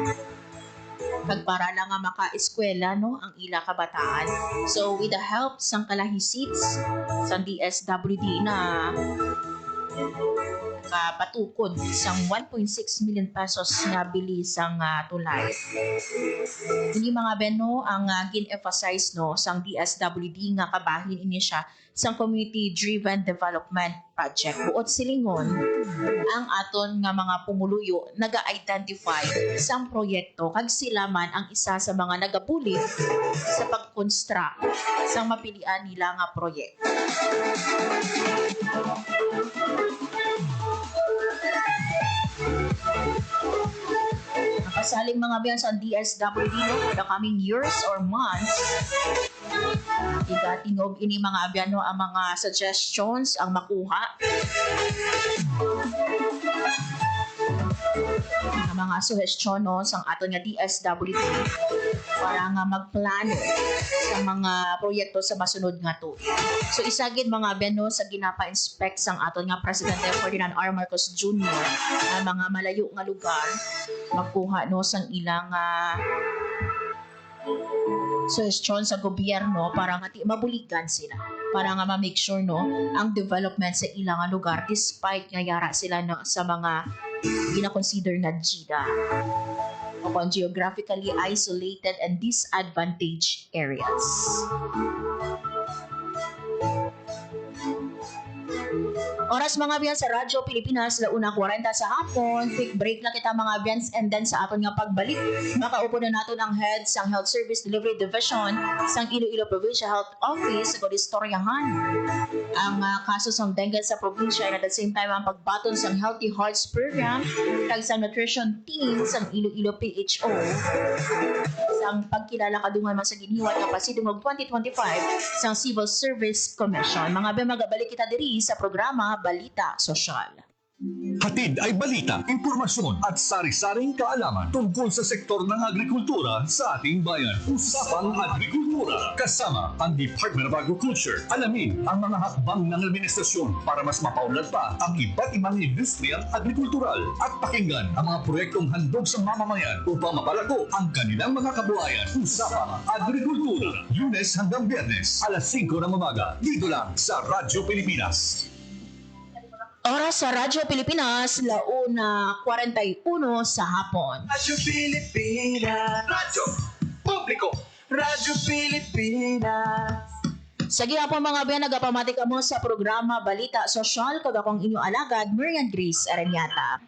S3: kag para lang nga maka-eskwela ang ila kabataan. So with the help sang Kalahi Seats sang DSWD na patukod sang 1.6 million pesos nga bili sang tulay. Hindi mga beno ang gin-emphasize sang DSWD nga kabahin ini siya sang community-driven development project. Buot silingon, ang aton nga mga pumuluyo naga-identify sang proyekto kag sila man ang isa sa mga nagabulit sa pag-construct sang mapilian nila nga proyekto. Nakasaling mga biyan sa DSWD for the coming years or months. Igatingog ini mga abyan ang mga suggestions ang makuha. Ang mga suhestyon sang aton nga DSWD para nga magplano sa mga proyekto sa masunod nga tuig. So isagid mga abyan sa ginapa-inspect sang aton nga Presidente Ferdinand R. Marcos Jr. ang mga malayo nga lugar magkuha sang ilang suggestion sa gobyerno para nga mabuligan sila para nga ma-make sure ang development sa ilang lugar despite nga yara sila sa mga gina-consider nga GIDA o geographically isolated and disadvantaged areas. Oras mga biyan sa Radyo Pilipinas, 1:40 sa hapon. Quick break na kita mga biyans and then sa aton nga pagbalik, makaupo na nato ang head sang Health Service Delivery Division sang Iloilo Provincial Health Office sa istoryahan ang kaso sang dengue sa probinsya and at the same time ang pagbaton sang Healthy Hearts Program kag sang nutrition team sang Iloilo PHO sang pagkilala kadungan man sa ginhiwat nga pasidungog 2025 sang Civil Service Commission. Mga biyan magabalik kita diri sa programa Balita Sosyal.
S12: Hatid ay balita, impormasyon at sari-saring kaalaman tungkol sa sektor ng agrikultura sa ating bayan. Usapang Agrikultura kasama ang Department of Agriculture. Alamin ang mga hakbang ng administrasyon para mas mapaunlad pa ang iba't ibang industriyang agrikultural at pakinggan ang mga proyektong handog sa mamamayan upang mapalago ang kanilang mga kabuhayan. Usapang Agrikultura, Lunes hanggang Biyernes, alas 5 ng umaga, dito lang sa Radyo Pilipinas.
S3: Oras sa Radyo Pilipinas, 1:41 sa hapon.
S1: Radyo Pilipinas. Radyo Publiko. Radyo Pilipinas.
S3: Sa gihapon mga biyan, nagapamati ka mo sa programa Balita Sosyal kag akong inyong alagad, Marian Grace Aranyata.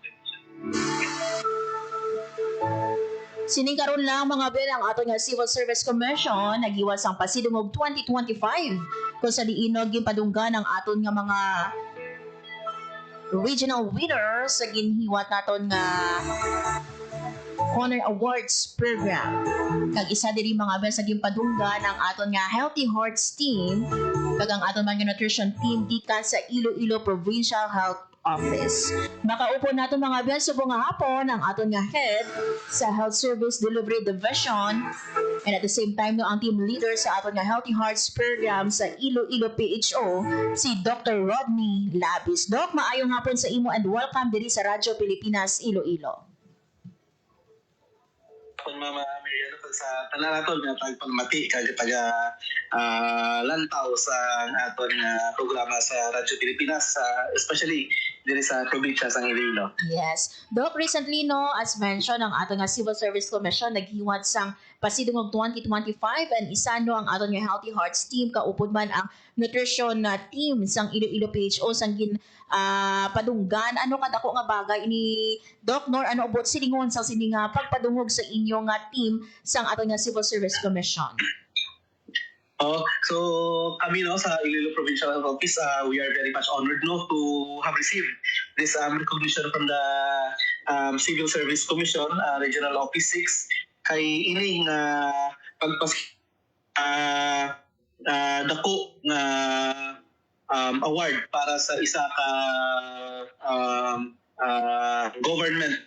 S3: Siningkaron lang mga biyan ang ato nga Civil Service Commission nagiwas ang pasidungog 2025 kung sa diinog gipadunggan ang aton nga mga regional winner sa ginhiwat naton nga Honor Awards Program. Kag isa diri mga biyan sa ginpadunggan ang aton nga Healthy Hearts Team kag ang aton mga nutrition team gikan sa Iloilo Provincial Health Office. Makaupo nato mga biyan subong nga hapon ang aton nga head sa Health Service Delivery Division and at the same time no ang team leader sa aton nga Healthy Hearts Program sa Iloilo PHO si Dr. Rodney Labis. Doc, maayong hapon sa imo and welcome diri sa Radyo Pilipinas Iloilo.
S13: Kung Mama Mariano sa tanan naton nga pagpamati kag taga lantaw sa aton programa sa Radyo Pilipinas, especially diri sa probinsya sa Iloilo.
S3: Yes. Doc, recently no, as mentioned, ang aton nga Civil Service Commission naghiwat sang pasidungog 2025 and isa no ang aton nga Healthy Hearts team kaupod man ang nutrition team sang Iloilo PHO sang gin padunggan. Ano kadako nga bagay ini Doc nor ano ubot silingon sa sining pagpadungog sa inyo nga team sang aton nga Civil Service Commission?
S13: So kami no sa Iloilo Provincial Health Office, we are very much honored no to have received this recognition from the Civil Service Commission, Regional Office 6 kay ining pagpas dako nga award para sa isa ka government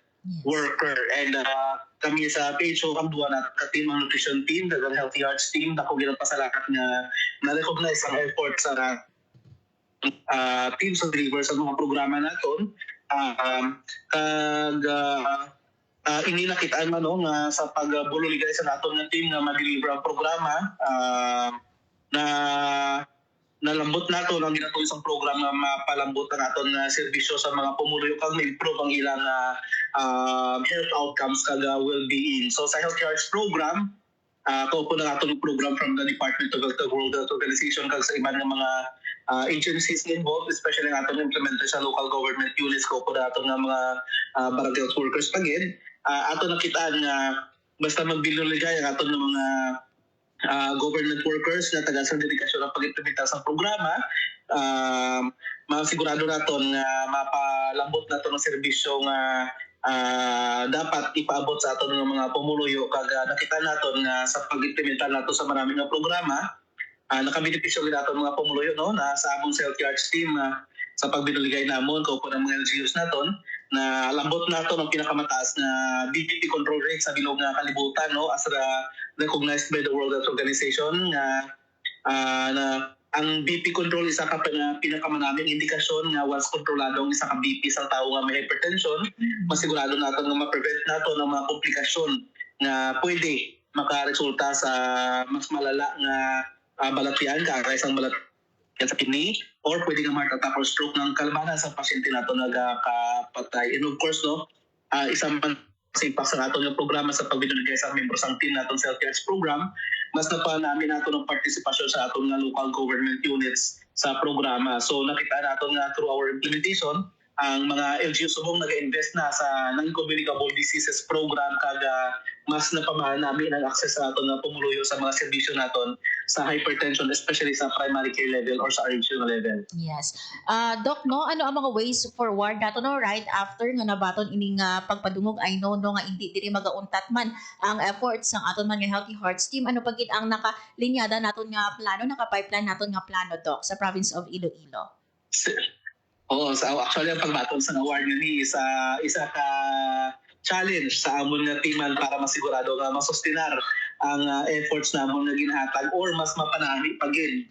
S13: worker and kami sa PHO ang duwa na ka-team ang nutrition team, the Healthy Hearts team, dako ginapasalamat nga na-recognize ang effort sa team sa deliver sa mga programa naton. Ini nakitaan man no, nga sa pagbululigay sa naton nga team nga ma-deliver ang programa na nalambot nato lang ginato isang programa mapalambot na naton nga serbisyo sa mga pumuluyo kag ma-improve ang ilang health outcomes kag well-being. So sa Health Hearts program, kaupo na nato ng program from the Department of Health, World Health Organization kag sa iban nga mga agencies involved, especially nga aton implemented sa local government units, kaupo na nato nga mga barangay health workers pagin. Ato nakitaan nga basta magbinuligay ang aton nga mga government workers na taga sa dedikasyon ng pag-implementa sa programa, masigurado naton nga mapalambot naton ang serbisyo nga dapat ipaabot sa aton ng mga pumuluyo kag nakita naton nga sa pag-implementa nato sa maraming nga programa nakabenepisyo gid naton mga pumuluyo no na sa among Healthy Hearts team sa pagbinuligay namon kaupo ng mga LGUs naton na lambot naton ang pinakamataas na BPP control rate sa bilog nga kalibutan no as recognized by the World Health Organization nga na ang BP control isa ka pinakamanaming indikasyon nga once kontrolado ang isa ka BP sa tao nga may hypertension, masigurado naton nga ma-prevent nato ng mga komplikasyon nga pwede makaresulta sa mas malala nga balatyan kagaya sang balatyan sa kidney or pwede nga heart attack or stroke ng kalmanan sa pasyente nato nagakapatay. And of course no, isang sa impact sa aton nga programa sa pagbibigay sa membro sang team naton sa Health Hearts program, mas napan namin nato ng partisipasyon sa aton nga local government units sa programa. So nakita natin nga through our implementation, ang mga LGU subong nag-invest na sa non-communicable diseases program kada mas napamahan namin ang access sa aton nga pumuluyo sa mga serbisyo naton sa hypertension, especially sa primary care level or sa regional level.
S3: Yes. Doc, no, ano ang mga ways forward nato no right after nga nabaton ining pagpadungog I know no nga hindi diri magauntat man ang efforts ng aton man nga Healthy Hearts team, ano pagit ang nakalinyada naton nga plano, naka-pipeline naton nga plano, Doc, sa province of Iloilo?
S13: Oo, so actually ang pagbaton sa award ni isa ka challenge sa amon nga timan para masigurado nga masustinar ang efforts namon nga ginhatag or mas mapanami pagin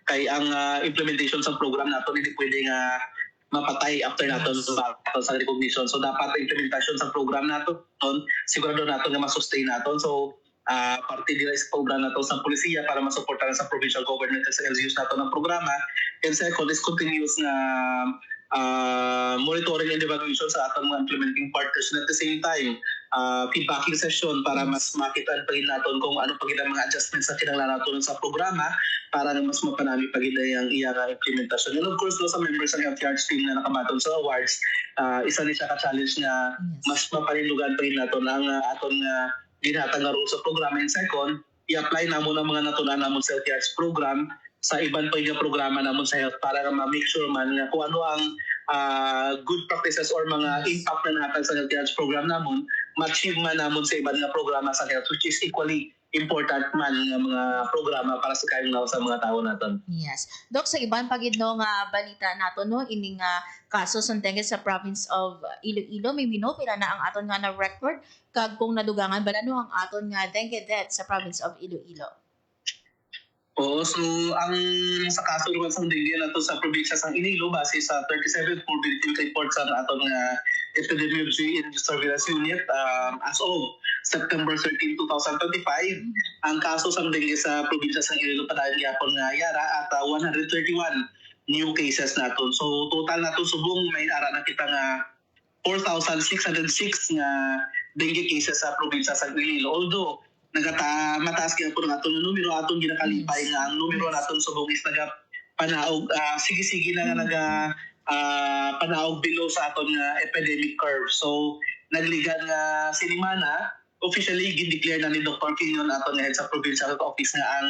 S13: kay ang implementation sa program nato hindi pwede nga mapatay after naton sa recognition. So dapat implementasyon sa program nato sigurado nato nga masustain naton. So parte nila sa program nato sa polisiya para masuportahan sa provincial government sa LGUs nato ng programa. And second is continuous na monitoring and evaluation sa atong mga implementing partners, and at the same time feedbacking session para mas makita pa rin natin kung ano pa rin ang mga adjustments na kinanglan natin sa programa para mas mapanami pa rin ang iyang implementasyon. And of course, sa members ng Healthy Hearts team na nakabaton sa awards, isa rin siya ka-challenge na mas mapaninlugan pa rin natin ang aton ginhatag nga rules sa programa. And second, i-apply namon ang mga natunan namon sa Healthy Hearts program sa ibang pa yung programa namon sa health para ma-make sure man nga kung ano ang good practices or mga impact na natin sa Healthy Hearts program namon, ma-achieve man namon sa ibang nga programa sa health, which is equally important man nga mga programa para sa kaayong sa mga tao natin.
S3: Yes. Dok, sa ibang pagidno nga balita nato no, ining kaso sa dengue sa province of Iloilo, may minopila na ang aton nga na record kag kung nadugangan bala no ang aton nga dengue death sa province of Iloilo.
S13: Oo, so ang sa kaso naman sa dengue nato sa probinsya sa Iloilo base sa 37th mobility report sa aton nga Epidemiology and Surveillance Unit as of September 13, 2025, ang kaso sa dengue sa probinsya sa Iloilo padayon gyapon nga yara at 131 new cases naton. So total naton subong may ara na kita nga 4,606 nga dengue cases sa probinsya sa Iloilo. Although mataas kaya po ng atong numero atong ginakalipay nga ang numero naton subong is panaog sige-sige na nga panaog below sa aton nga epidemic curve. So nagligan nga sinimana officially gindeclare na ni Dr. Kinyon aton nga head sa provincial office nga ang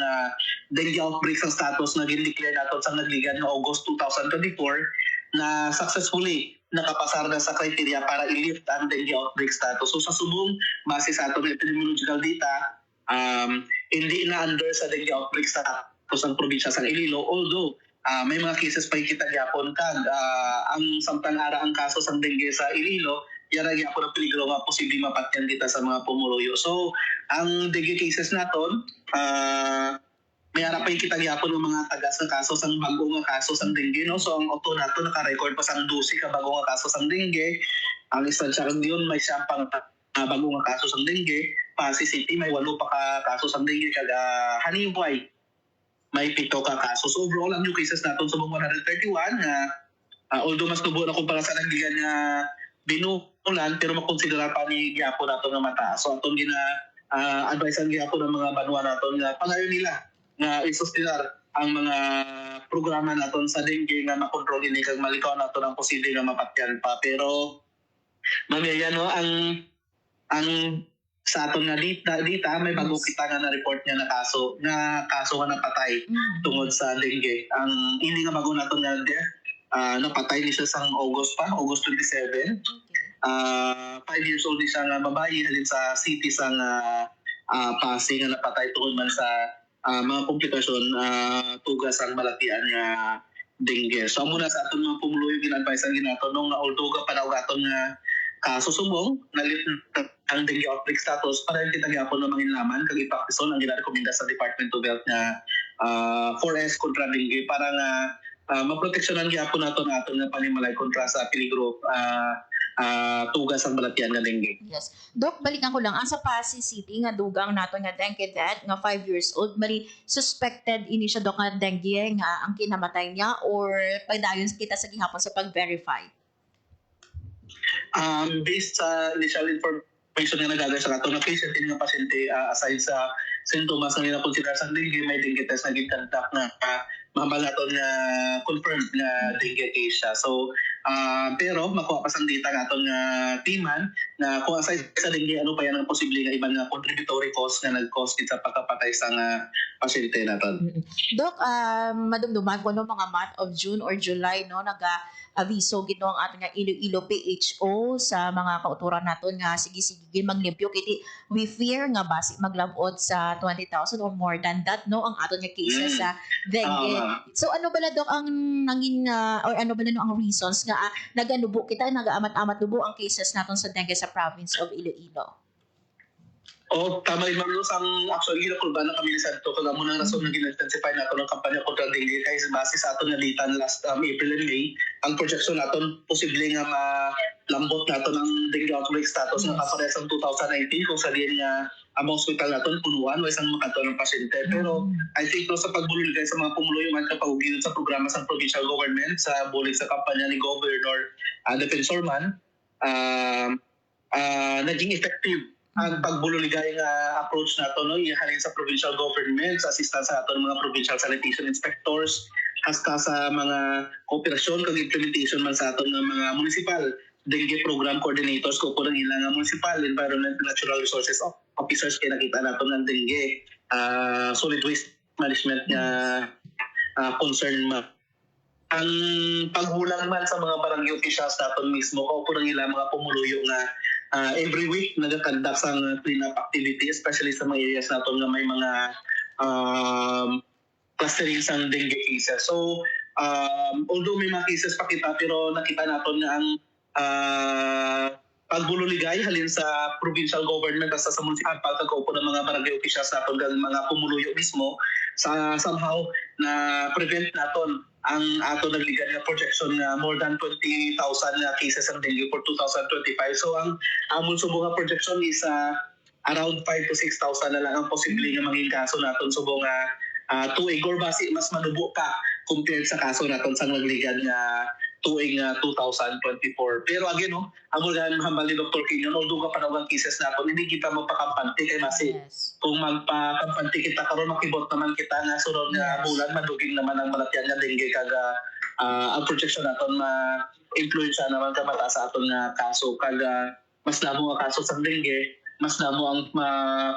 S13: dengue outbreak sa status na gindeclare naton sa nagligan nga August 2024 na successfully nakapasar na sa criteria para i-lift ang dengue outbreak status. So sa subong, base sa atong epidemiological data, hindi na under sa dengue outbreak status ang probinsya sa Iloilo, although may mga cases pa kita gyapon kag ang samtang ara ang kaso sa dengue sa Iloilo, yara gyapon ang peligro nga posible mapatyan kita sa mga pumuluyo. So ang dengue cases naton, may ara pa kita gyapon ng mga tagas ng kaso sang bago nga kaso sang dengue, no? So ang auto nato naka-record pa sang 12 ka bago nga kaso sang dengue. Ang istansya kang diyon may siyang pang bago nga kaso sang dengue. Pasig City may 8 pa ka kaso sang dengue kag Haniway may 7 ka kaso. So overall ang new cases naton sa 131 nga although mas tubo na kumpara sa nagligan nga binulan pero makonsidera pa ni gyapon nato nga mataas. So aton advise ang gyapon ng mga banwa naton nga pangayon nila nga isustinar ang mga programa naton sa dengue nga makontrol ini kag malikaw naton ang posible nga mapatyan pa. Pero mamaya no ang sa aton nga dita may bago kita nga na report nga kaso nga napatay tungod sa dengue. Ang ini nga bago naton nga napatay ni siya sang August 27. 5 years old ni siya nga babae halin sa city sang Pasig nga napatay tungod man sa mga komplikasyon tugas ang malatian nga dengue. So muna sa aton mga pumuluyo gin-advise ang ginatanong nga although panawag aton nga kaso subong nalit ang dengue outbreak status para kita gyapon na manginlaman kag ipaktison ang ginarekomenda sa Department of Health nga 4S kontra dengue para nga maproteksyonan gyapon naton nga panimalay kontra sa peligro tugas ang balatian nga dengue.
S3: Yes. Dok, balikan ko lang. Ang sa Pasig City nga dugang nato nga dengue death nga 5 years old, mali suspected ini siya dok nga dengue nga ang kinamatay niya or pagdayon kita sa gihapon sa pag-verify?
S13: Based sa initial information nga nagagal sa ato nga patient, ini nga pasyente aside sa sintomas na nila consider sa dengue, may dengue test na gikandak na mamalaton nga confirmed nga dengue case siya. So pero makuha pa sang data nga atong timan na kung aside sa dengue ano pa yan ang posible nga ibang contributory cause nga nag-cause sa pagkapatay sa pasyente naton.
S3: Dok, madumduman ko no mga month of June or July no aviso gid no ang ating nga Iloilo PHO sa mga kauturan naton nga sige maglimpyo kiti we fear nga basi maglabot sa 20,000 or more than that no ang aton nga cases sa dengue. So ano bala Dok ang nanging or ano bala no ang reasons nga naganubo kita nagaamat-amat nubo ang cases naton sa dengue sa province of Iloilo?
S13: Tama rin Marlos, ang actually nakulban na kami ni Santo kung mo nang rason na ginintensify natin ng kampanya kontra dengue kaya base sa aton nalitan last April and May, ang projection natin posible nga malambot natin ang dengue outbreak status na kapares ang 2019 kung saliin nga ang hospital natin punuan o isang makato ng pasyente. Pero I think no, sa pagbulol sa mga pumuloy man kapag sa programa sa provincial government sa bulig sa kampanya ni Governor Defensor Man, naging effective ang pagbuloligay nga approach nato no ihalin sa provincial government sa assistance sa aton mga provincial sanitation inspectors hasta sa mga kooperasyon kag implementation man sa aton nga mga municipal dengue program coordinators ko po ng ilang municipal environment and natural resources officers kay nakita nato ng dengue solid waste management nga concern ang paghulang man sa mga barangay officials naton mismo ko po ng ilang mga pumuluyo nga every week nag-conduct sa clean-up activity, especially sa mga areas natin na may mga clustering sa dengue cases. So, although may mga cases pa kita, pero nakita natin na ang pagbuloligay halin sa provincial government at sa municipal pagkakaupo ng mga barangay officials natin ng mga pumuluyo mismo sa somehow na prevent natin ang ato nagligan nga projection nga more than 20,000 cases ng dengue for 2025. So ang amon subo nga projection is around 5 to 6,000 na lang ang posible nga maging kaso naton subo nga tuig or basi mas manubo pa compared sa kaso naton sa nagligan nga tuig 2024. Pero again no, amo gan hambal ni Dr. Kinyon although ka panawagang cases naton hindi kita magpakampante kay masi kung magpakampante kita karon makibot naman kita nga sunod nga bulan maduging naman ang malatian nga dengue kaga ang projection naton ma-influensya naman ka mataas sa aton nga kaso kaga mas namo nga kaso sa dengue mas namo ang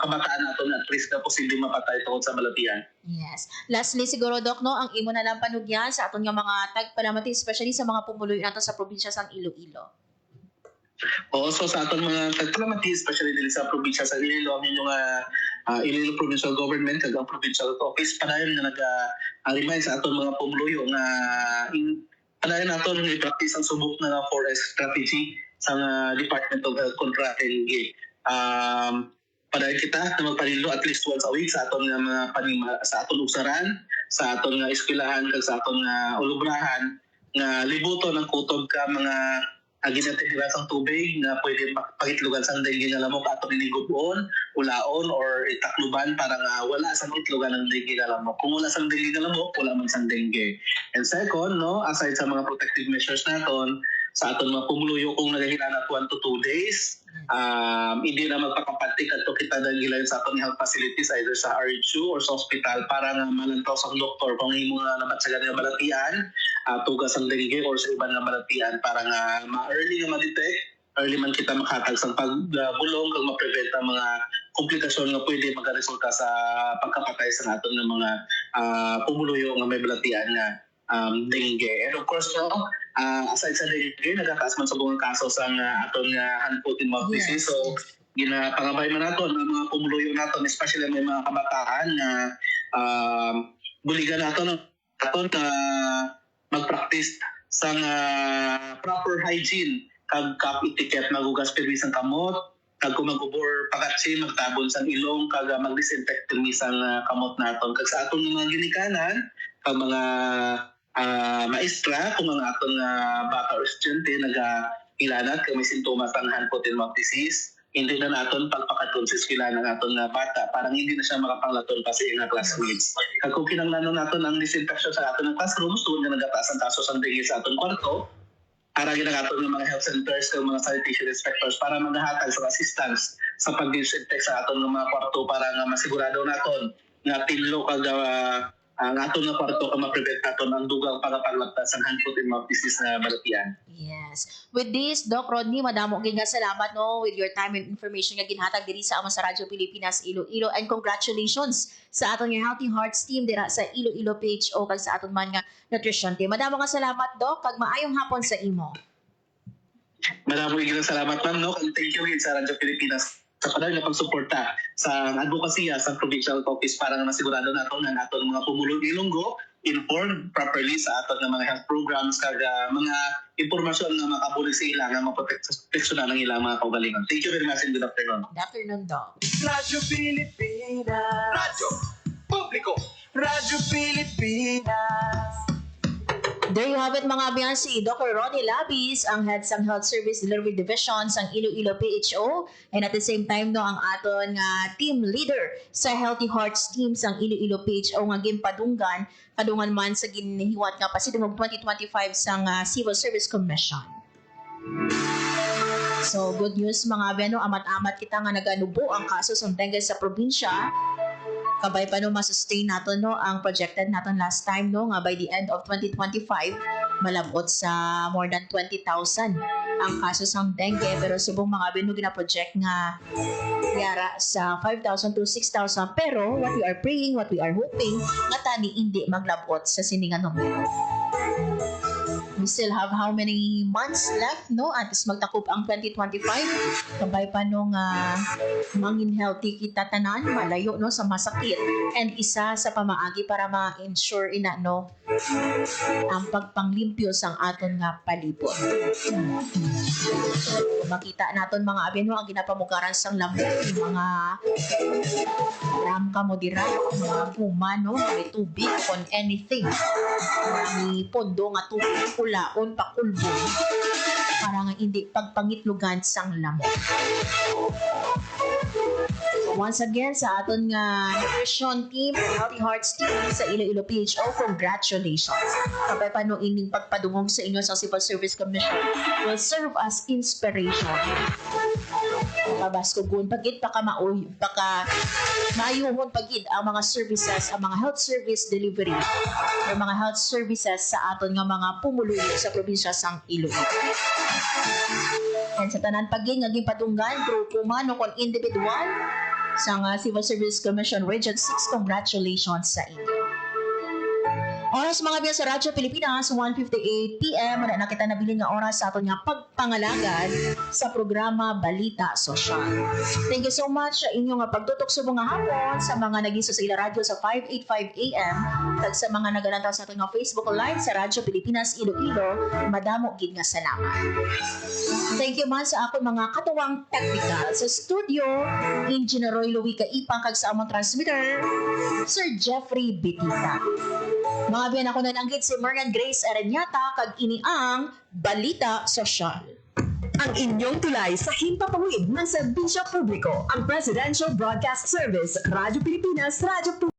S13: kabataan naton at risk na posible mapatay tungod sa malatian.
S3: Yes. Lastly siguro Doc no ang imo na lang panugyan sa aton nga mga tagpanamati especially sa mga pumuloy nato sa probinsya sa Iloilo.
S13: So sa aton mga tagpanamati especially dili sa probinsya sa Iloilo ang inyong Iloilo Provincial Government kag ang Provincial Office padayon nga nag-remind sa aton mga pumuluyo nga padayon naton nga i-practice ang subok na forest strategy sa Department of Health kontra dengue. Padayon kita na magpanilo at least once a week sa aton nga mga panima sa aton usaran, sa aton nga eskwelahan kag sa aton nga ulubrahan nga libuto ng kutob ka mga ginatihira sang tubig na pwede pangitlugan sang dengue nga lamok aton inigubon, ulaon or itakluban para nga wala sang itlugan ng dengue nga lamok. Kung wala sang dengue nga lamok, wala man sang dengue. And second, no, aside sa mga protective measures naton, sa aton mga pumuluyo kung nagahinanat 1 to 2 days, hindi na magpakapantik at kita nagilayon sa aton health facilities either sa RHU or sa hospital para nga malantaw sa doktor kung imo nga namatsagan nga balatian, tugas ang dengue or sa ibang nga balatian para nga ma-early nga ma-detect, early man kita makatag sa pagbulong kag ma-prevent ang mga komplikasyon nga pwede magresulta sa pagkapatay sa aton nga mga pumuluyo nga may balatian nga dengue. And of course, no, aside sa dengue, nagkataas man sa buong kaso sa aton hand, foot, and mouth disease. So, ginapangabay man naton ang mga pumuluyo naton, especially may mga kabataan na buligan naton na mag-practice sa proper hygiene kag cup etiquette, magugas permis ang kamot, kag kung mag-ubor pagatsi, magtabon sa ilong, kag mag-disinfect permis ang kamot naton. Kag sa aton mga ginikanan, kag mga maestra, kung ang aton bata or estudyante nag-ilanat kung may sintomas ng hand, foot, and mouth disease, hindi na naton pagpakaton sa eskwela ng aton bata. Parang hindi na siya makapanglaton pa sa iyang classmates. Kag kung kinanglanon naton ang disinfection sa aton ng classrooms, tuwag na nagataas ang kaso sa dengue sa aton kwarto, para pinagi na ato ng mga health centers ng mga sanitation inspectors para maghahatag sa assistance sa pag-disinfect sa aton ng mga kwarto para nga masigurado naton nga tinlo kag ang aton nga kwarto ka ma-prevent naton ang dugang pagapaglagtas sa hand, foot, and mouth disease na balatian.
S3: Yes. With this, Doc Rodney, madamo gyud nga salamat no with your time and information nga ginhatag diri sa sa Radyo Pilipinas Iloilo, and congratulations sa aton nga Healthy Hearts team dira sa Iloilo PHO kag sa aton man nga nutrition team. Madamo nga salamat, Doc, kag maayong hapon sa imo.
S13: Madamo gyud salamat ma'am no, and thank you rin sa Radyo Pilipinas sa padayon nga pagsuporta sa advocacy sa provincial office para nga masigurado nato nga aton mga pumulong Ilonggo informed properly sa aton nga mga health programs kag mga impormasyon nga makabulig sa ila nga maproteksyonan ang ilang mga kaugalingon. Thank you very much and good afternoon.
S3: Good afternoon, Doc.
S1: Radyo Pilipinas. Radyo Publiko. Radyo Pilipinas.
S3: There you have it mga abiyan, si Dr. Ronnie Labis, ang head sang Health Service Delivery Division sang Iloilo PHO, and at the same time no ang aton nga team leader sa Healthy Hearts team sang Iloilo PHO nga ginpadunggan kadungan man sa ginihiwat nga pasidungog 2025 sang Civil Service Commission. So good news mga abiyan, no, amat-amat kita nga naganubo ang kaso sa dengue sa probinsya. Kabay pa no masustain nato no ang projected naton last time no nga by the end of 2025 malabot sa more than 20,000 ang kaso sang dengue, pero subong mga binu gina-project nga yara sa 5,000 to 6,000, pero what we are praying, what we are hoping nga tani hindi maglabot sa siningan numero. We still have how many months left, no? At is magtakop ang 2025. Kabay pa nung mangin healthy kita tanan, malayo no sa masakit. And isa sa pamaagi para ma-ensure ina no ang pagpanglimpyo sang aton nga palibot. Makita naton mga abyan no ang ginapamugaran sang lamok, mga ram ka mo dira, mga puma no, may tubig on anything. May pondo nga tubig ulaon pakulbong para nga hindi pagpangitlugan sang lamok. So once again sa aton nga nutrition team, Healthy Hearts team sa Iloilo PHO, congratulations. Kabay pa no ining pagpadungog sa inyo sa Civil Service Commission will serve as inspiration. Pabaskogon pagid baka maayuhon pagid ang mga services, ang mga health service delivery o mga health services sa aton nga mga pumuluyo sa probinsya sang Iloilo. And sa tanan pagid nga gipadunggan grupo man o kon individual sa Civil Service Commission Region 6, congratulations sa inyo. Oras mga biya sa Radyo Pilipinas, 1:58 PM. Na kita nabilin nga oras sa aton nga pagpangalagad sa programa Balita Sosyal. Thank you so much sa inyo nga pagtutok subong nga hapon sa mga nagiso sa ila radyo sa 5:85 AM kag sa mga nagalantaw sa aton nga Facebook Live sa Radyo Pilipinas Iloilo. Madamo gid nga salamat. Thank you man sa akong mga katuwang technical sa studio, Engineer Roy Louie Kaipang kag sa among transmitter, Sir Jeffrey Bitita. Mga biyan ako nananggit si Marian Grace Aranyata kag ini ang Balita Sosyal.
S14: Ang inyong tulay sa himpapawid ng serbisyo publiko, ang Presidential Broadcast Service, Radyo Pilipinas, Radyo